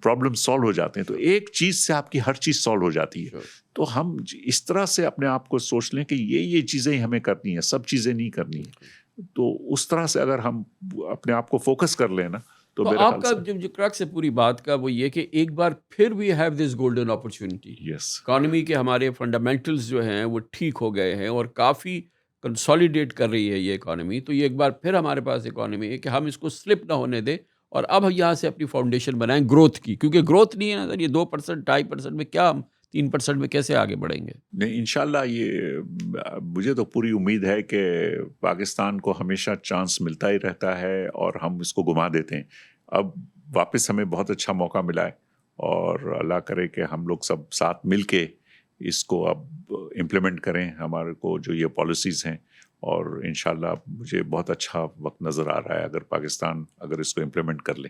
प्रॉब्लम सॉल्व हो जाते हैं। तो एक चीज़ से आपकी हर चीज़ सॉल्व हो जाती है। तो हम इस तरह से अपने आप को सोच लें कि ये चीज़ें ही हमें करनी है, सब चीज़ें नहीं करनी है। तो उस तरह से अगर हम अपने आप को फोकस कर लें ना, तो तो मेरे ख्याल आपका से जो क्रक्स है पूरी बात का वो ये कि एक बार फिर we have this golden opportunity. Yes, economy के हमारे फंडामेंटल्स जो हैं वो ठीक हो गए हैं और काफ़ी कंसोलिडेट कर रही है ये इकोनॉमी। तो ये एक बार फिर हमारे पास इकोनॉमी है कि हम इसको स्लिप ना होने दें और अब हम यहाँ से अपनी फाउंडेशन बनाएं ग्रोथ की, क्योंकि ग्रोथ नहीं है ना सर, ये 2% 2.5% में क्या हम 3% में कैसे आगे बढ़ेंगे। नहीं, इंशाल्लाह ये मुझे तो पूरी उम्मीद है कि पाकिस्तान को हमेशा चांस मिलता ही रहता है और हम इसको घुमा देते हैं। अब वापस हमें बहुत अच्छा मौका मिला है, और अल्लाह करे कि हम लोग सब साथ मिल के इसको अब इम्प्लीमेंट करें, हमारे को जो ये पॉलिसीज़ हैं। और इंशाल्लाह मुझे बहुत अच्छा वक्त नज़र आ रहा है अगर पाकिस्तान अगर इसको इम्प्लीमेंट कर ले।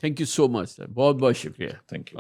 Thank you so much sir, बहुत बहुत शुक्रिया। Thank you.